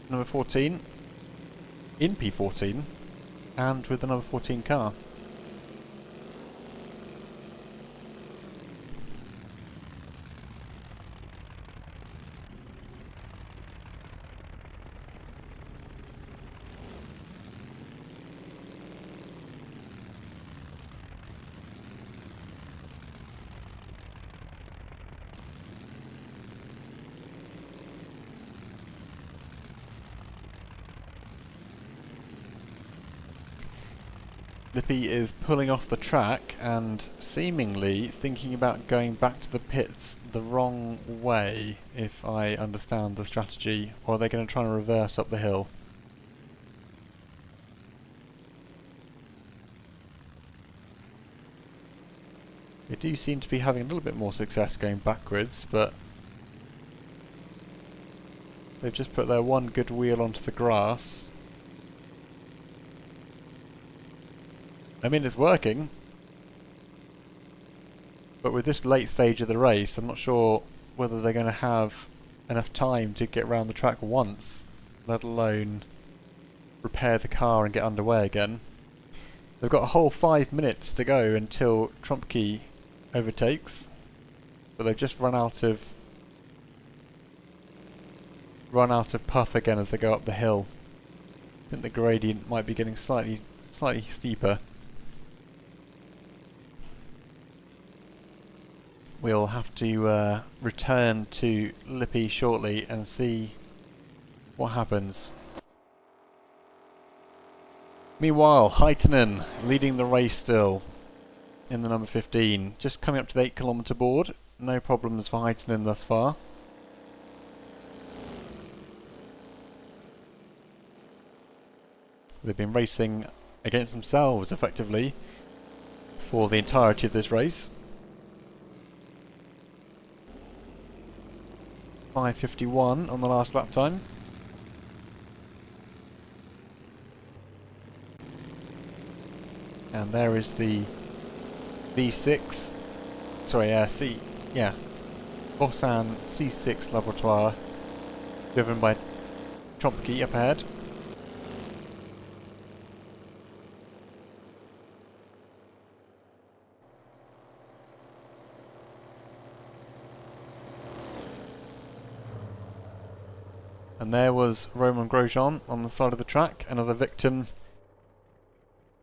number 14, in P14, and with the number 14 car. Lippy is pulling off the track and seemingly thinking about going back to the pits the wrong way, if I understand the strategy, or are they going to try and reverse up the hill? They do seem to be having a little bit more success going backwards, but they've just put their one good wheel onto the grass. I mean, it's working, but with this late stage of the race, I'm not sure whether they're going to have enough time to get around the track once, let alone repair the car and get underway again. They've got a whole 5 minutes to go until Trumpke overtakes, but they've just run out of puff again as they go up the hill. I think the gradient might be getting slightly steeper. We'll have to return to Lippy shortly and see what happens. Meanwhile, Heitinen leading the race still in the number 15, just coming up to the 8 kilometer board. No problems for Heitinen thus far. They've been racing against themselves effectively for the entirety of this race. 5:51 on the last lap time. And there is the V6, Bossan C6 Laboratoire, driven by Trumpke up ahead. And there was Romain Grosjean on the side of the track, another victim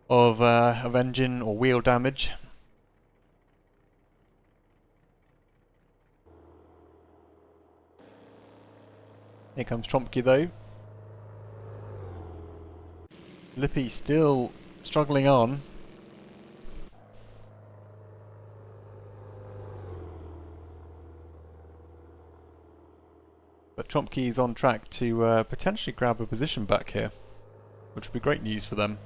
of engine or wheel damage. Here comes Trumpke though. Lippy still struggling on. But Trumpke is on track to potentially grab a position back here, which would be great news for them.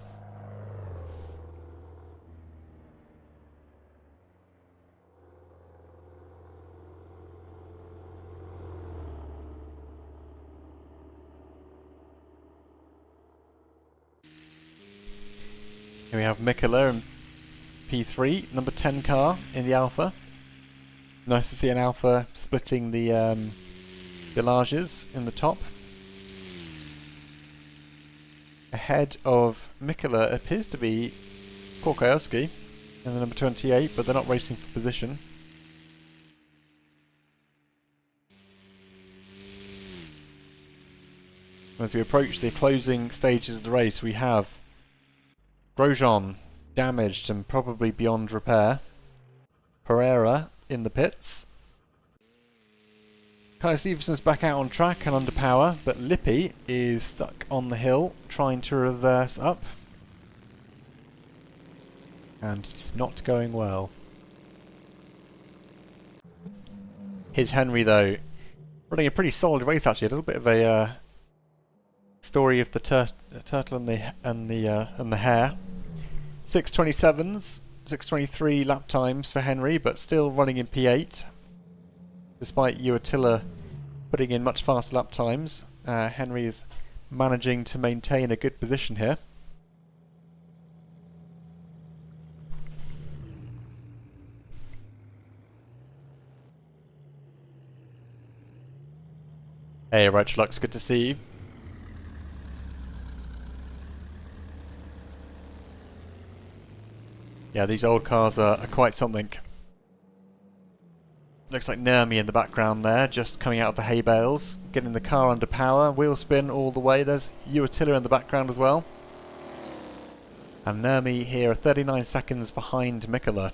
Here we have Mikkola and P3, number 10 car in the Alpha. Nice to see an Alpha splitting the villages in the top. Ahead of Mikkola appears to be Korkajowski in the number 28, but they're not racing for position. As we approach the closing stages of the race, we have Grosjean damaged and probably beyond repair. Pereira in the pits. Kai Stevenson's back out on track and under power, but Lippi is stuck on the hill trying to reverse up. And it's not going well. Here's Henry though, running a pretty solid race actually. A little bit of a story of the turtle and the hare. 6:27s, 6:23 lap times for Henry, but still running in P8. Despite Uatilla putting in much faster lap times, Henry is managing to maintain a good position here. Hey, Retrolux, good to see you. Yeah, these old cars are quite something. Looks like Nurmi in the background there, just coming out of the hay bales, getting the car under power, wheel spin all the way. There's Uatilla in the background as well. And Nurmi here are 39 seconds behind Mikkola.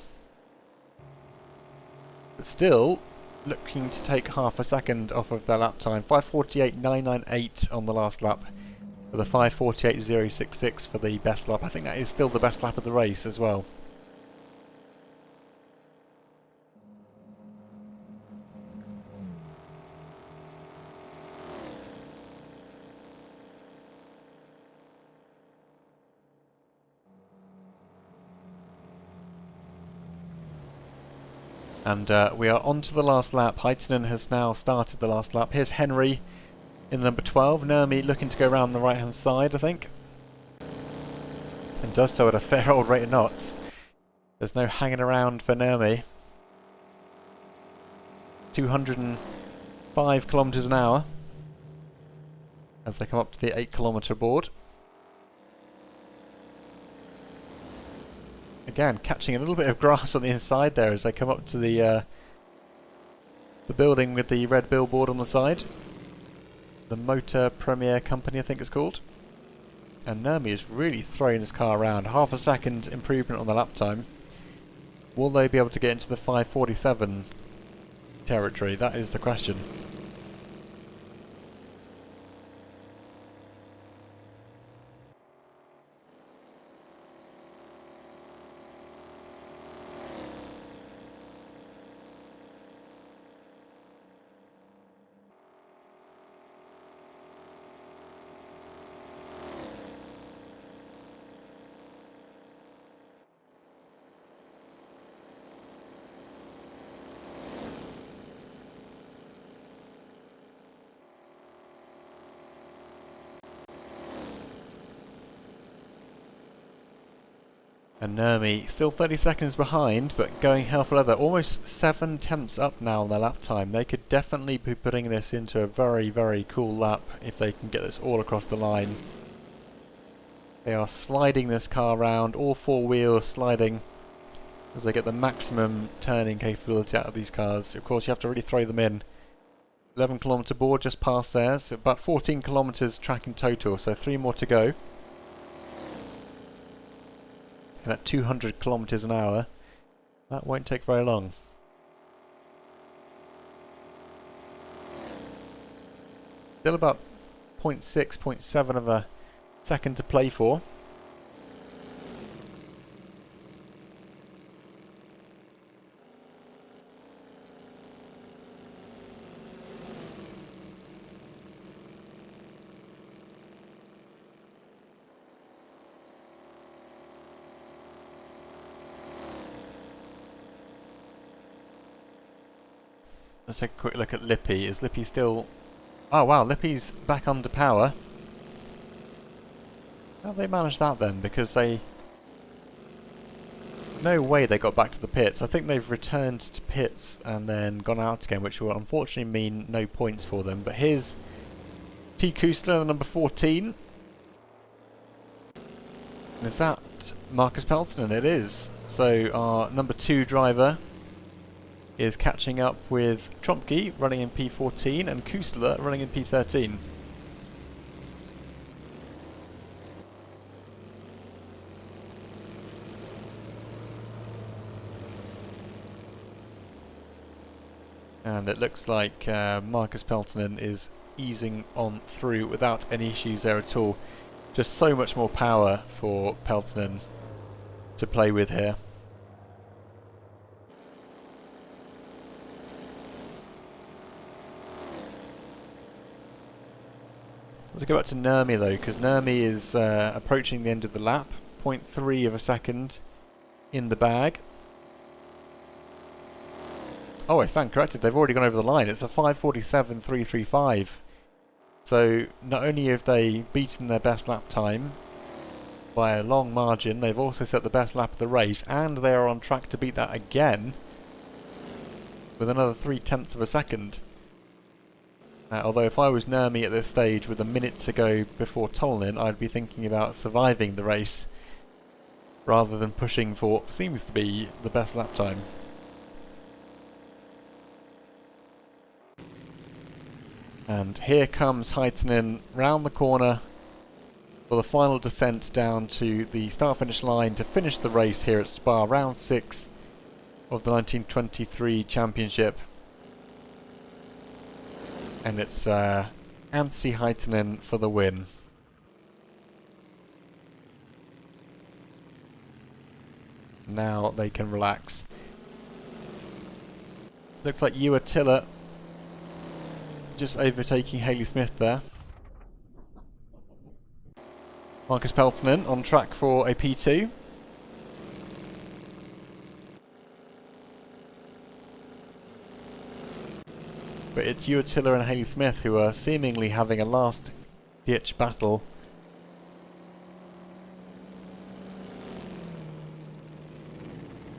But still looking to take half a second off of their lap time. 5:48.998 on the last lap, with a 5:48.066 for the best lap. I think that is still the best lap of the race as well. And we are on to the last lap. Heitinen has now started the last lap. Here's Henry in number 12. Nurmi looking to go around the right hand side, I think. And does so at a fair old rate of knots. There's no hanging around for Nurmi. 205 kilometres an hour as they come up to the 8-kilometre board. Again, catching a little bit of grass on the inside there as they come up to the building with the red billboard on the side. The Motor Premier Company, I think it's called. And Nurmi is really throwing his car around. Half a second improvement on the lap time. Will they be able to get into the 5:47 territory? That is the question. And Nurmi still 30 seconds behind, but going hell for leather. Almost 7 tenths up now on their lap time. They could definitely be putting this into a very, very cool lap if they can get this all across the line. They are sliding this car around, all 4 wheels sliding as they get the maximum turning capability out of these cars. Of course, you have to really throw them in. 11-kilometre board just past there, so about 14 kilometres track in total, so 3 more to go. And at 200 kilometres an hour, that won't take very long. Still about 0.6, 0.7 of a second to play for. Let's take a quick look at Lippi. Is Lippi still... Oh wow, Lippi's back under power. How have they managed that then? Because they... No way they got back to the pits. I think they've returned to pits and then gone out again, which will unfortunately mean no points for them. But here's T. Kusler, number 14. Is that Marcus Peltonen? It is. So our number 2 driver is catching up with Trompke running in P14 and Kusler running in P13. And it looks like Marcus Peltonen is easing on through without any issues there at all. Just so much more power for Peltonen to play with here. Let's go back to Nurmi though, because Nurmi is approaching the end of the lap. 0.3 of a second in the bag. Oh, I stand corrected. They've already gone over the line. It's a 5:47.335. So not only have they beaten their best lap time by a long margin, they've also set the best lap of the race, and they are on track to beat that again with another 0.3 of a second. Although if I was Nurmi at this stage with a minute to go before Tolnin, I'd be thinking about surviving the race rather than pushing for what seems to be the best lap time. And here comes Heitinen round the corner for the final descent down to the start-finish line to finish the race here at Spa, round 6 of the 1923 championship. And it's Anssi Heitinen for the win. Now they can relax. Looks like Ewa Tiller just overtaking Hayley Smith there. Marcus Peltonen on track for a P2. But it's Ewa Tiller and Hayley Smith who are seemingly having a last-ditch battle.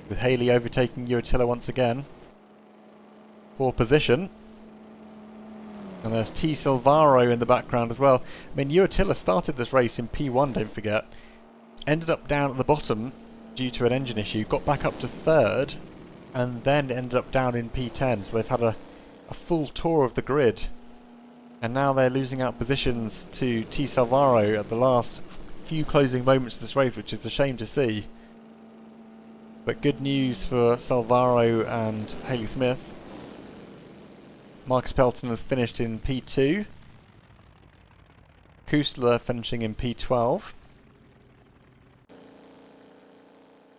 With Hayley overtaking Ewa Tiller once again for position. And there's T. Silvaro in the background as well. I mean, Ewa Tiller started this race in P1, don't forget. Ended up down at the bottom due to an engine issue. Got back up to 3rd. And then ended up down in P10. So they've had a full tour of the grid. And now they're losing out positions to T. Silvaro at the last few closing moments of this race, which is a shame to see. But good news for Silvaro and Hayley Smith. Marcus Peltonen has finished in P2. Kustler finishing in P12.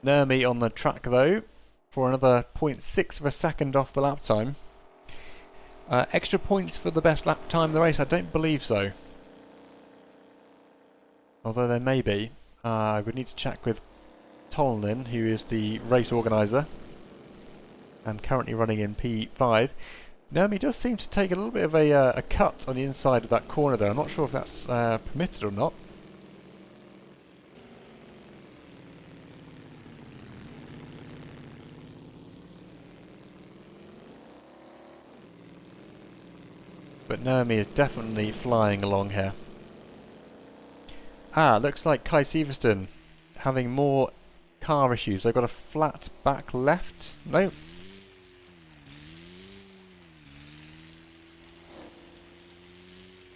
Nurmi on the track though for another 0.6 of a second off the lap time. Extra points for the best lap time of the race? I don't believe so. Although there may be. I would need to check with Tolnin, who is the race organiser and currently running in P5. Nurmi does seem to take a little bit of a cut on the inside of that corner there. I'm not sure if that's permitted or not. But Nurmi is definitely flying along here. Looks like Kai Sivertsen having more car issues. They've got a flat back left. No.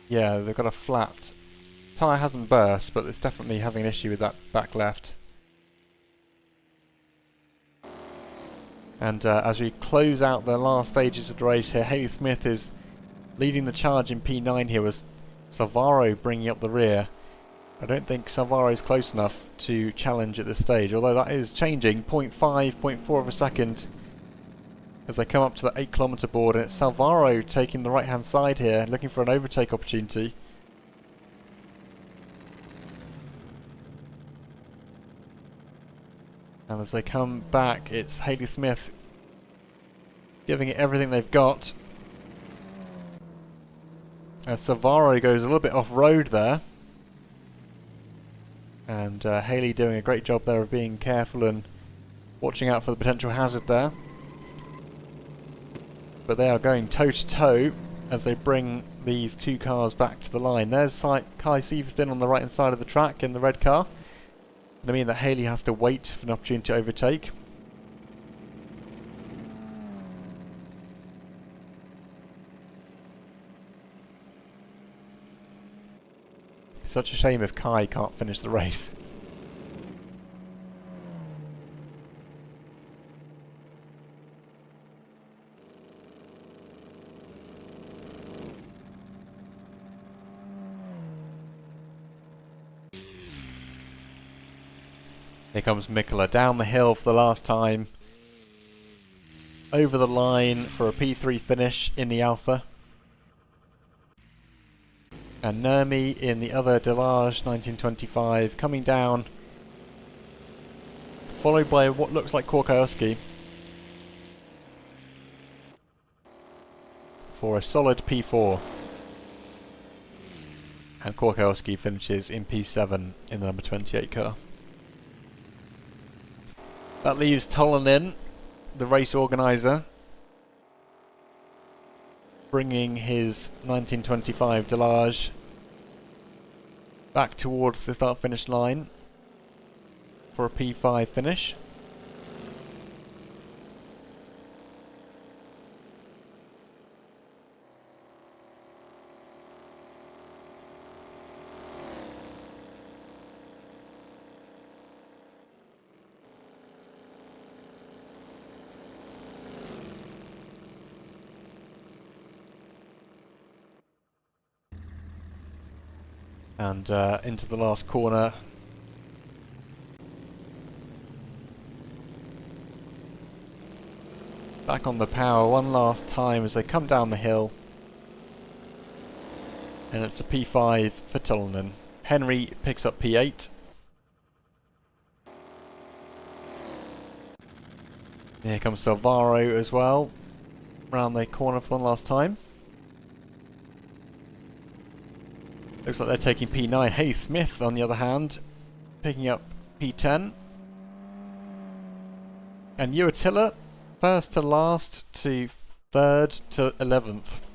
Yeah, they've got a flat. Tyre hasn't burst, but it's definitely having an issue with that back left. And as we close out the last stages of the race here, Hayley Smith is leading the charge in P9 here, with Silvaro bringing up the rear. I don't think Silvaro is close enough to challenge at this stage, although that is changing. 0.5, 0.4 of a second as they come up to the 8-kilometre board, and it's Silvaro taking the right-hand side here, looking for an overtake opportunity. And as they come back, it's Hayley Smith giving it everything they've got. As Silvaro goes a little bit off-road there. And Hayley doing a great job there of being careful and watching out for the potential hazard there. But they are going toe-to-toe as they bring these two cars back to the line. There's Kai Sivertsen on the right-hand side of the track in the red car. I mean that Hayley has to wait for an opportunity to overtake. It's such a shame if Kai can't finish the race. Here comes Mikkola down the hill for the last time. Over the line for a P3 finish in the Alpha. And Nurmi in the other Delage 1925 coming down. Followed by what looks like Korkowski. For a solid P4. And Korkowski finishes in P7 in the number 28 car. That leaves Tolonen, the race organiser, bringing his 1925 Delage back towards the start-finish line for a P5 finish. And into the last corner. Back on the power one last time as they come down the hill. And it's a P5 for Tolonen. Henry picks up P8. Here comes Salvaro as well. Round the corner for one last time. Looks like they're taking P9. Hey, Smith, on the other hand, picking up P10. And Uatilla, first to last to third to 11th.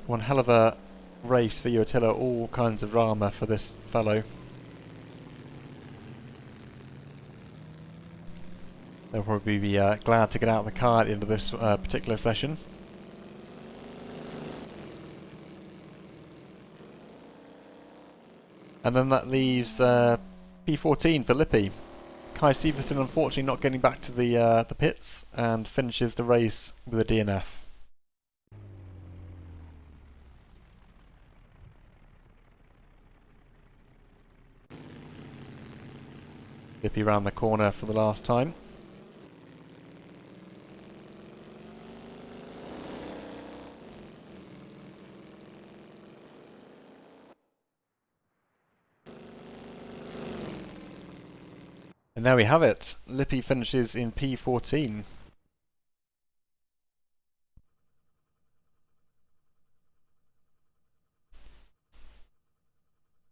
One hell of a race for Uatilla. All kinds of drama for this fellow. They'll probably be glad to get out of the car at the end of this particular session. And then that leaves P14 for Lippi. Kai Severston unfortunately not getting back to the pits and finishes the race with a DNF. Lippi round the corner for the last time. And there we have it. Lippi finishes in P14.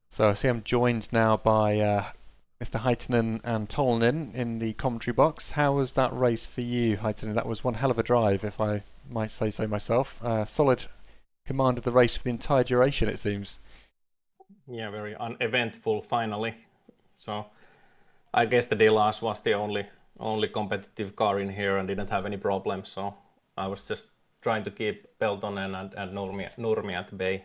So I see I'm joined now by Mr. Heitinen and Tolonen in the commentary box. How was that race for you, Heitinen? That was one hell of a drive, if I might say so myself. Solid command of the race for the entire duration, it seems. Yeah, very uneventful finally. So I guess the Delage was the only competitive car in here and didn't have any problems. So I was just trying to keep Peltonen and Nurmi at bay.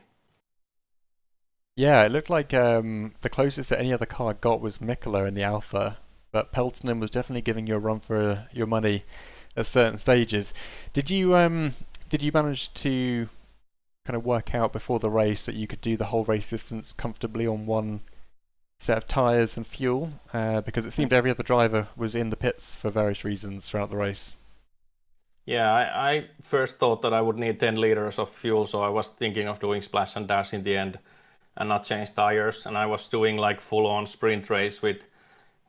Yeah, it looked like the closest that any other car got was Mikkola in the Alpha, but Peltonen was definitely giving you a run for your money at certain stages. Did you manage to kind of work out before the race that you could do the whole race distance comfortably on one set of tyres and fuel? Because it seemed every other driver was in the pits for various reasons throughout the race. Yeah, I first thought that I would need 10 liters of fuel, so I was thinking of doing splash and dash in the end and not change tires. And I was doing like full-on sprint race with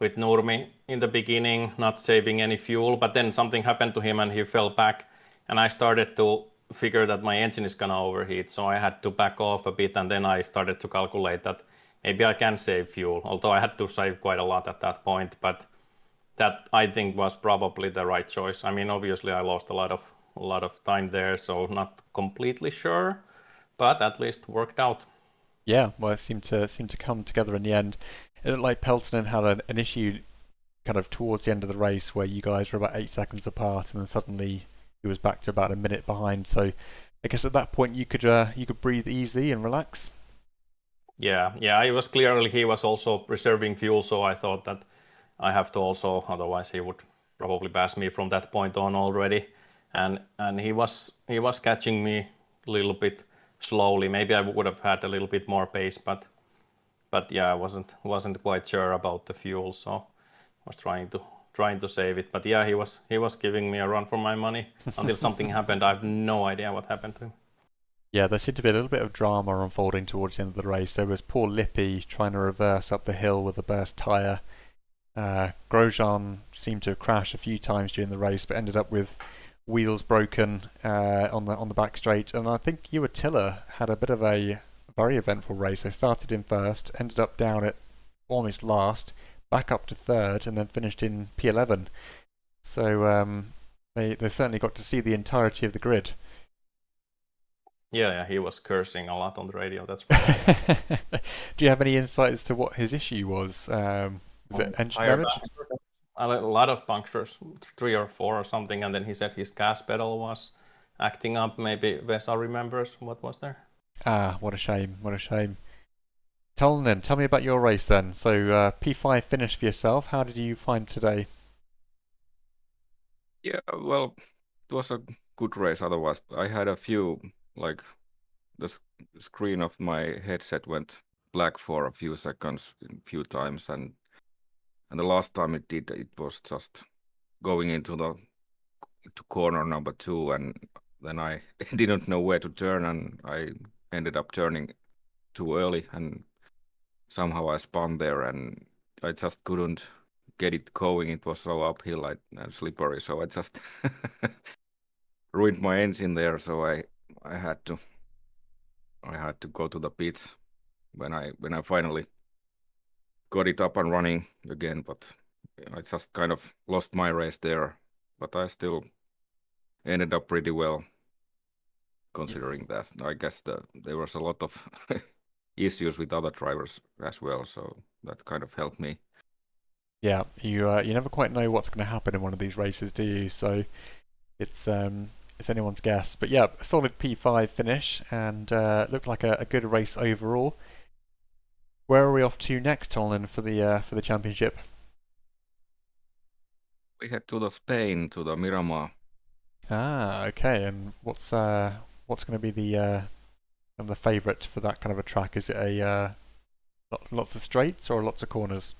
Nurmi in the beginning, not saving any fuel. But then something happened to him and he fell back. And I started to figure that my engine is gonna overheat. So I had to back off a bit, and then I started to calculate that maybe I can save fuel, although I had to save quite a lot at that point. But that, I think, was probably the right choice. I mean, obviously I lost a lot of time there, so not completely sure, but at least worked out. Yeah, well, it seemed to come together in the end. It looked like Peltonen had an issue kind of towards the end of the race where you guys were about 8 seconds apart, and then suddenly he was back to about a minute behind. So I guess at that point you could breathe easy and relax. Yeah, it was clearly he was also reserving fuel, so I thought that I have to also, otherwise he would probably pass me from that point on already. And he was catching me a little bit slowly. Maybe I would have had a little bit more pace, but yeah, I wasn't quite sure about the fuel. So was trying to save it. But yeah, he was giving me a run for my money until something happened. I have no idea what happened to him. Yeah, there seemed to be a little bit of drama unfolding towards the end of the race. There was poor Lippy trying to reverse up the hill with a burst tyre. Grosjean seemed to have crashed a few times during the race, but ended up with wheels broken on the back straight. And I think you Attila had a bit of a very eventful race. They started in first, ended up down at almost last, back up to third, and then finished in P11. So they certainly got to see the entirety of the grid. Yeah, he was cursing a lot on the radio. That's right. Do you have any insight as to what his issue was? Was it engine damage? A lot of punctures, 3 or 4 or something, and then he said his gas pedal was acting up. Maybe Vesa remembers what was there. Ah, what a shame! What a shame. Tolnen, tell me about your race then. So P5 finish for yourself. How did you find today? Yeah, well, it was a good race. Otherwise, I had a few, like the screen of my headset went black for a few seconds, a few times, and the last time it did, it was just going into to corner number 2, and then I didn't know where to turn, and I ended up turning too early, and somehow I spun there, and I just couldn't get it going. It was so uphill and slippery, so I just ruined my engine there. So I had to go to the pits when I finally got it up and running again. But I just kind of lost my race there. But I still ended up pretty well, considering that. I guess there was a lot of issues with other drivers as well, so that kind of helped me. Yeah, you never quite know what's going to happen in one of these races, do you? So it's anyone's guess. But yeah, a solid P5 finish, and looked like a good race overall. Where are we off to next, Tollen, for the championship? We head to Spain, to the Miramar. Ah, okay. And what's going to be the favourite for that kind of a track? Is it a lots of straights or lots of corners?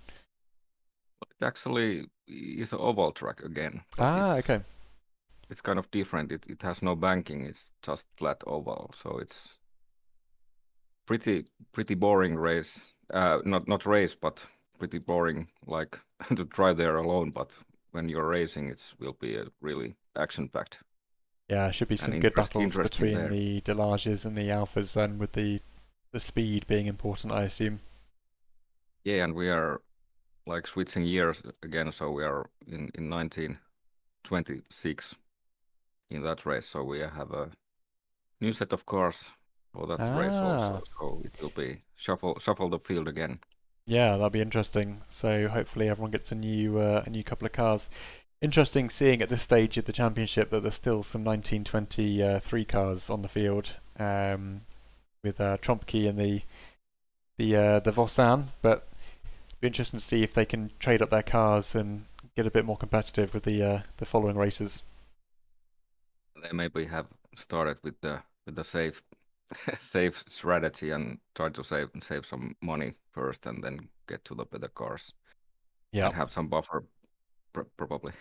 It actually is an oval track again. Okay. It's kind of different. It has no banking. It's just flat oval. So it's pretty boring race. Not race, but pretty boring. Like to drive there alone. But when you're racing, it will be a really action-packed. Yeah, should be some good battles between the Delages and the Alphas, then, with the speed being important, I assume. Yeah, and we are like switching years again, so we are in 1926 in that race. So we have a new set of cars for that race also. So it will be shuffle the field again. Yeah, that'll be interesting. So hopefully everyone gets a new couple of cars. Interesting seeing at this stage of the championship that there's still some 1923 cars on the field, with Trompke and the Vossan, but it'll be interesting to see if they can trade up their cars and get a bit more competitive with the following races. They maybe have started with the safe strategy and try to save some money first, and then get to the better cars. Yeah, and have some buffer. Probably.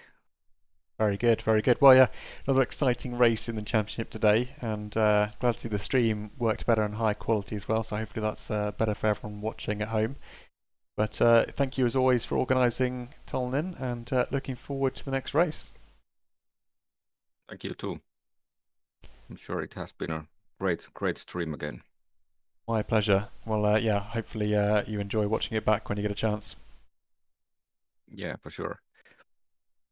Very good, very good. Well, yeah, another exciting race in the championship today, and glad to see the stream worked better and high quality as well. So hopefully that's better for everyone watching at home. But thank you as always for organising, Tolnen, and looking forward to the next race. Thank you too. I'm sure it has been a great stream again. My pleasure. Well, yeah, hopefully you enjoy watching it back when you get a chance. Yeah, for sure.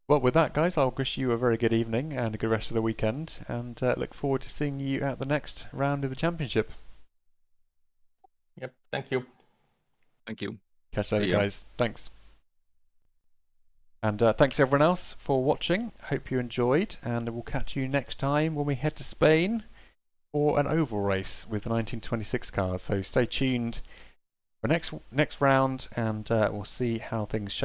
Well, with that, guys, I'll wish you a very good evening and a good rest of the weekend, and look forward to seeing you at the next round of the championship. Yep, thank you. Thank you. Catch you later, guys. Thanks. And thanks everyone else for watching. Hope you enjoyed, and we'll catch you next time when we head to Spain for an oval race with the 1926 cars. So stay tuned for next round, and we'll see how things shape